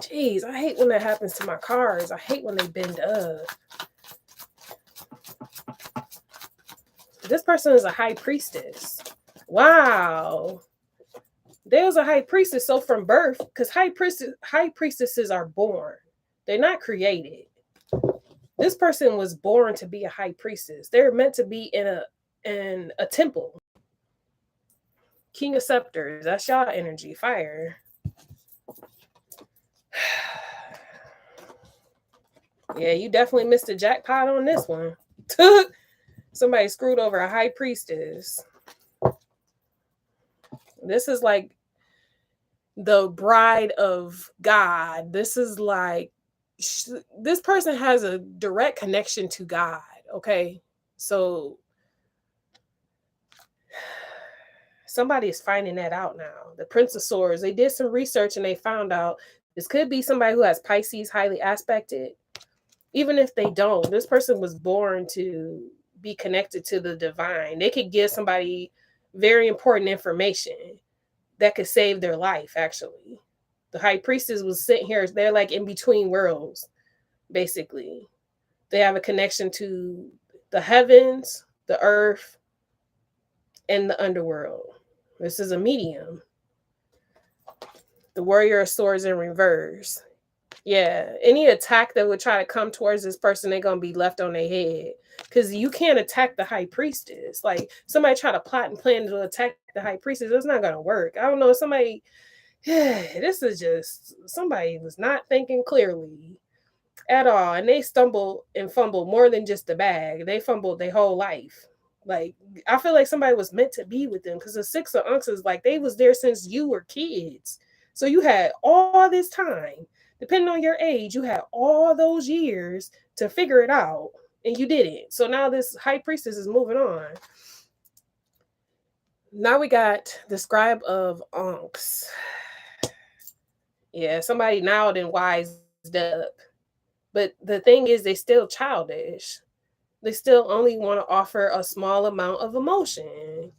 Jeez, I hate when that happens to my cards. I hate when they bend up. This person is a high priestess. Wow. There's a high priestess. So from birth, because high priestesses are born. They're not created. This person was born to be a high priestess. They're meant to be in a temple. King of Scepters. That's y'all energy. Fire. Yeah, you definitely missed a jackpot on this one. Somebody screwed over a high priestess. This is like the bride of God. This is like, this person has a direct connection to God. Okay. So somebody is finding that out now. The Prince of Swords, they did some research and they found out this could be somebody who has Pisces highly aspected. Even if they don't, this person was born to be connected to the divine. They could give somebody very important information that could save their life, actually. The high priestess was sitting here. They're like in between worlds, basically. They have a connection to the heavens, the earth, and the underworld. This is a medium. The Warrior of Swords in reverse. Yeah, any attack that would try to come towards this person, they're going to be left on their head. Because you can't attack the High Priestess. Like, somebody try to plot and plan to attack the High Priestess, it's not going to work. I don't know, somebody, this is just, somebody was not thinking clearly at all. And they stumble and fumble more than just the bag. They fumbled their whole life. Like, I feel like somebody was meant to be with them. Because the Six of Unks is like, they was there since you were kids. So you had all this time. Depending on your age, you had all those years to figure it out, and you didn't. So now this High Priestess is moving on. Now we got the Scribe of Unks. Yeah, somebody now then wised up. But the thing is, they still childish. They still only want to offer a small amount of emotion.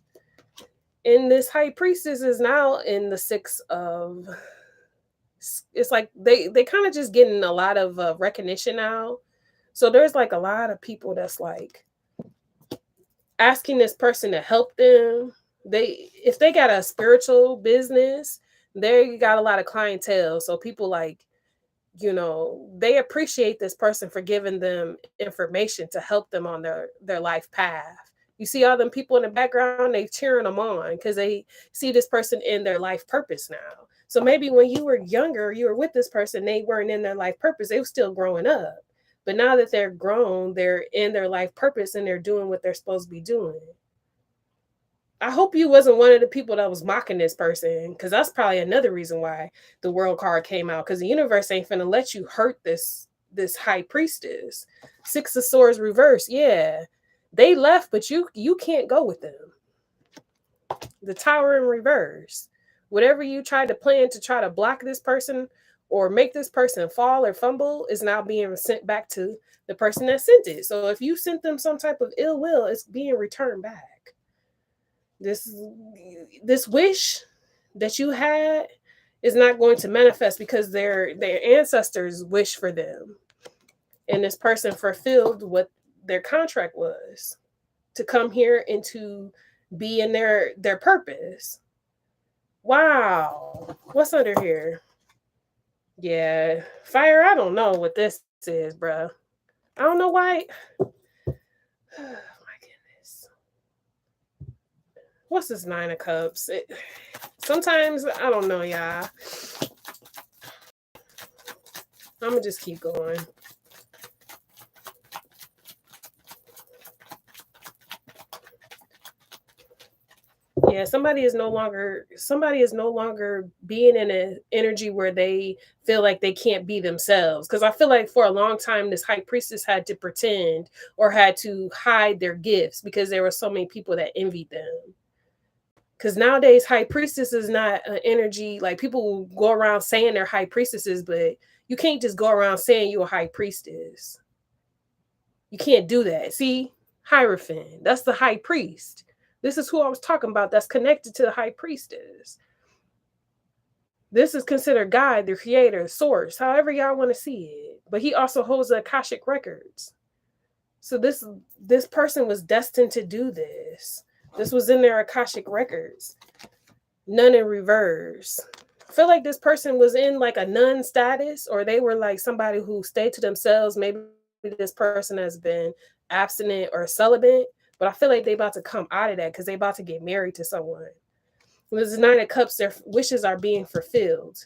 And this High Priestess is now in the Six of... It's like they kind of just getting a lot of recognition now. So there's like a lot of people that's like asking this person to help them. If they got a spiritual business, they got a lot of clientele. So people like, you know, they appreciate this person for giving them information to help them on their life path. You see all them people in the background, they cheering them on because they see this person in their life purpose now. So maybe when you were younger, you were with this person, they weren't in their life purpose. They were still growing up. But now that they're grown, they're in their life purpose and they're doing what they're supposed to be doing. I hope you wasn't one of the people that was mocking this person, because that's probably another reason why the World card came out, because the universe ain't finna let you hurt this High Priestess. Six of Swords reverse. Yeah. They left, but you can't go with them. The Tower in reverse. Whatever you tried to plan to try to block this person or make this person fall or fumble is now being sent back to the person that sent it. So if you sent them some type of ill will, it's being returned back. This wish that you had is not going to manifest because their ancestors wish for them. And this person fulfilled what their contract was, to come here and to be in their purpose. Wow. What's under here? Yeah. Fire, I don't know what this is, bro. I don't know why. Oh, my goodness. What's this Nine of Cups? Sometimes, I don't know, y'all. I'm going to just keep going. Yeah, somebody is no longer being in an energy where they feel like they can't be themselves. Because I feel like for a long time, this High Priestess had to pretend or had to hide their gifts because there were so many people that envied them. Because nowadays, High Priestess is not an energy, like people will go around saying they're High Priestesses, but you can't just go around saying you're a High Priestess. You can't do that. See, Hierophant, that's the High Priest. This is who I was talking about that's connected to the High Priestess. This is considered God, the creator, source, however y'all want to see it. But he also holds the Akashic records. So this person was destined to do this. This was in their Akashic records. Nun in reverse. I feel like this person was in like a nun status, or they were like somebody who stayed to themselves. Maybe this person has been abstinent or celibate. But I feel like they about to come out of that because they about to get married to someone. When this Nine of Cups, their wishes are being fulfilled.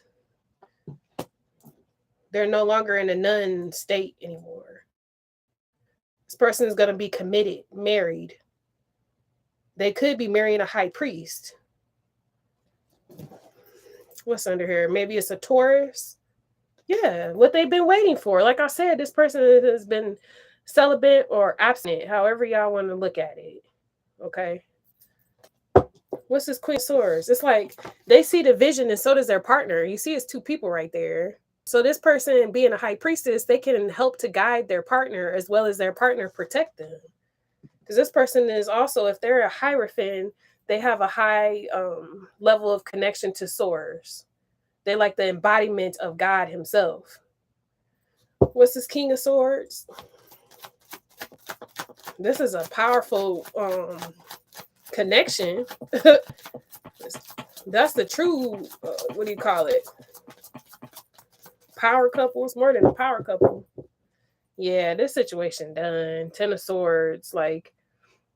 They're no longer in a nun state anymore. This person is going to be committed, married. They could be marrying a high priest. What's under here? Maybe it's a Taurus. Yeah, what they've been waiting for. Like I said, this person has been celibate or abstinent, however y'all want to look at it. Okay. What's this Queen of Swords? It's like they see the vision and so does their partner. You see it's two people right there. So this person being a High Priestess, they can help to guide their partner as well as their partner protect them. Because this person is also, if they're a Hierophant, they have a high level of connection to Source. They like the embodiment of God himself. What's this King of Swords? This is a powerful connection. That's the true, what do you call it? Power couple. It's more than a power couple. Yeah, this situation done. Ten of Swords. Like,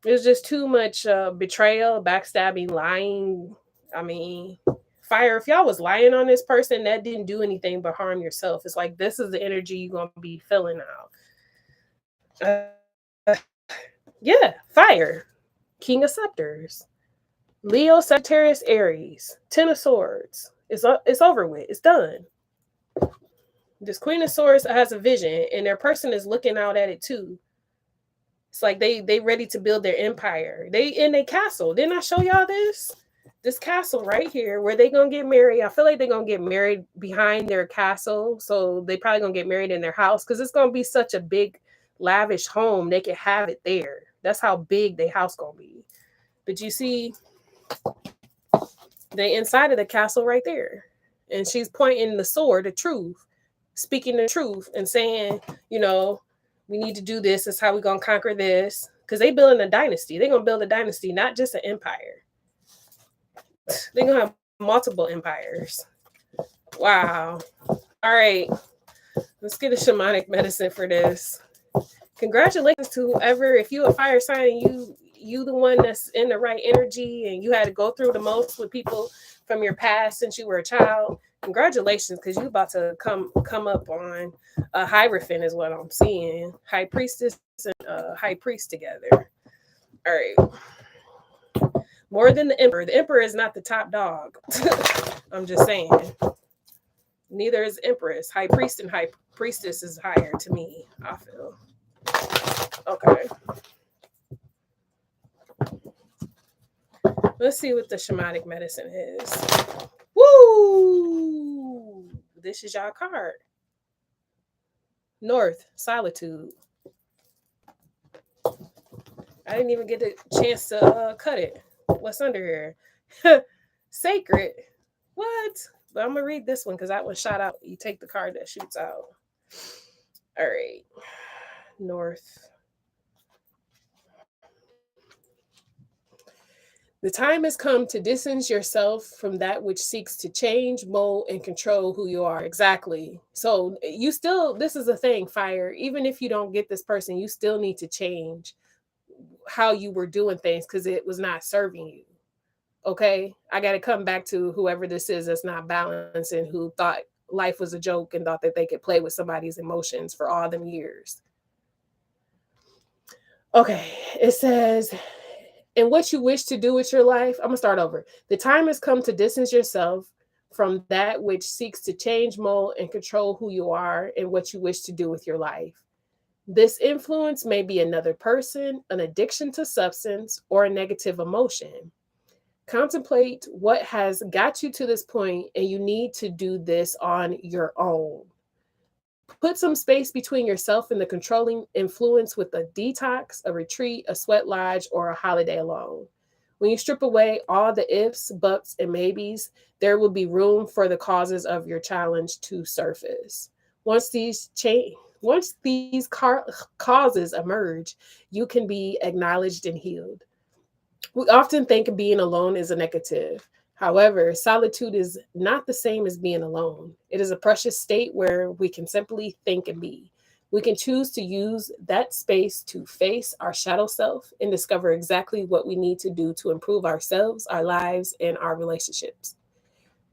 there's just too much betrayal, backstabbing, lying. I mean, fire. If y'all was lying on this person, that didn't do anything but harm yourself. It's like, this is the energy you're going to be filling out. Yeah, fire. King of Scepters. Leo, Sagittarius, Aries. Ten of Swords. It's over with. It's done. This Queen of Swords has a vision, and their person is looking out at it too. It's like they ready to build their empire. They in a castle. Didn't I show y'all this? This castle right here where they gonna get married. I feel like they're gonna get married behind their castle. So they probably gonna get married in their house because it's gonna be such a big, lavish home. They can have it there. That's how big their house gonna be. But you see, they inside of the castle right there. And she's pointing the sword, the truth, speaking the truth and saying, you know, we need to do this. This is how we're going to conquer this. Because they building a dynasty. They're going to build a dynasty, not just an empire. They're going to have multiple empires. Wow. All right. Let's get a shamanic medicine for this. Congratulations to whoever. If you're a fire sign and you the one that's in the right energy and you had to go through the most with people from your past since you were a child, congratulations, because you're about to come up on a Hierophant is what I'm seeing. High Priestess and High Priest together. All right. More than the Emperor. The Emperor is not the top dog. I'm just saying. Neither is Empress. High Priest and High Priestess is higher to me, I feel. Okay. Let's see what the shamanic medicine is. Woo! This is y'all card. North, solitude. I didn't even get the chance to cut it. What's under here? Sacred. What? But I'm going to read this one because that one shot out. You take the card that shoots out. All right. North. The time has come to distance yourself from that which seeks to change, mold, and control who you are. Exactly. So you still, this is a thing, fire. Even if you don't get this person, you still need to change how you were doing things because it was not serving you. Okay? I got to come back to whoever this is that's not balanced and who thought life was a joke and thought that they could play with somebody's emotions for all them years. Okay. It says, and what you wish to do with your life, I'm going to start over. The time has come to distance yourself from that which seeks to change, mold, and control who you are and what you wish to do with your life. This influence may be another person, an addiction to substance, or a negative emotion. Contemplate what has got you to this point, and you need to do this on your own. Put some space between yourself and the controlling influence with a detox, a retreat, a sweat lodge, or a holiday alone. When you strip away all the ifs, buts, and maybes, there will be room for the causes of your challenge to surface. Once these causes emerge, you can be acknowledged and healed. We often think being alone is a negative. However, solitude is not the same as being alone. It is a precious state where we can simply think and be. We can choose to use that space to face our shadow self and discover exactly what we need to do to improve ourselves, our lives, and our relationships.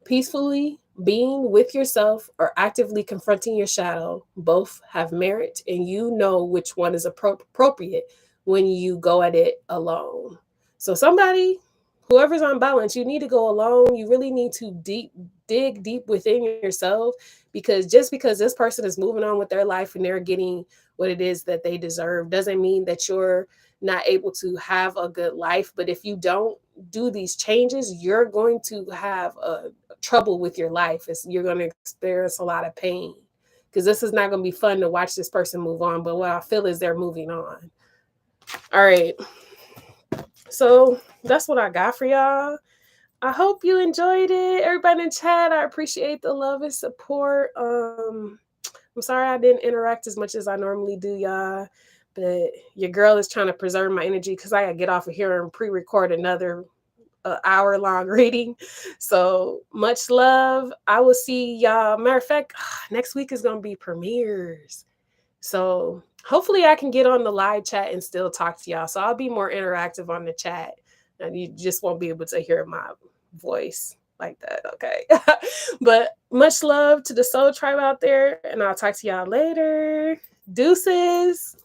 Peacefully being with yourself or actively confronting your shadow both have merit, and you know which one is appropriate when you go at it alone. So whoever's on balance, you need to go alone. You really need to dig deep within yourself, because just because this person is moving on with their life and they're getting what it is that they deserve doesn't mean that you're not able to have a good life. But if you don't do these changes, you're going to have trouble with your life. You're going to experience a lot of pain, because this is not going to be fun to watch this person move on. But what I feel is they're moving on. All right. So that's what I got for y'all. I hope you enjoyed it. Everybody in chat, I appreciate the love and support. I'm sorry I didn't interact as much as I normally do, y'all. But your girl is trying to preserve my energy because I got to get off of here and pre-record another an hour-long reading. So much love. I will see y'all. Matter of fact, next week is going to be premieres. So hopefully I can get on the live chat and still talk to y'all. So I'll be more interactive on the chat. And you just won't be able to hear my voice like that, okay? But much love to the soul tribe out there. And I'll talk to y'all later. Deuces.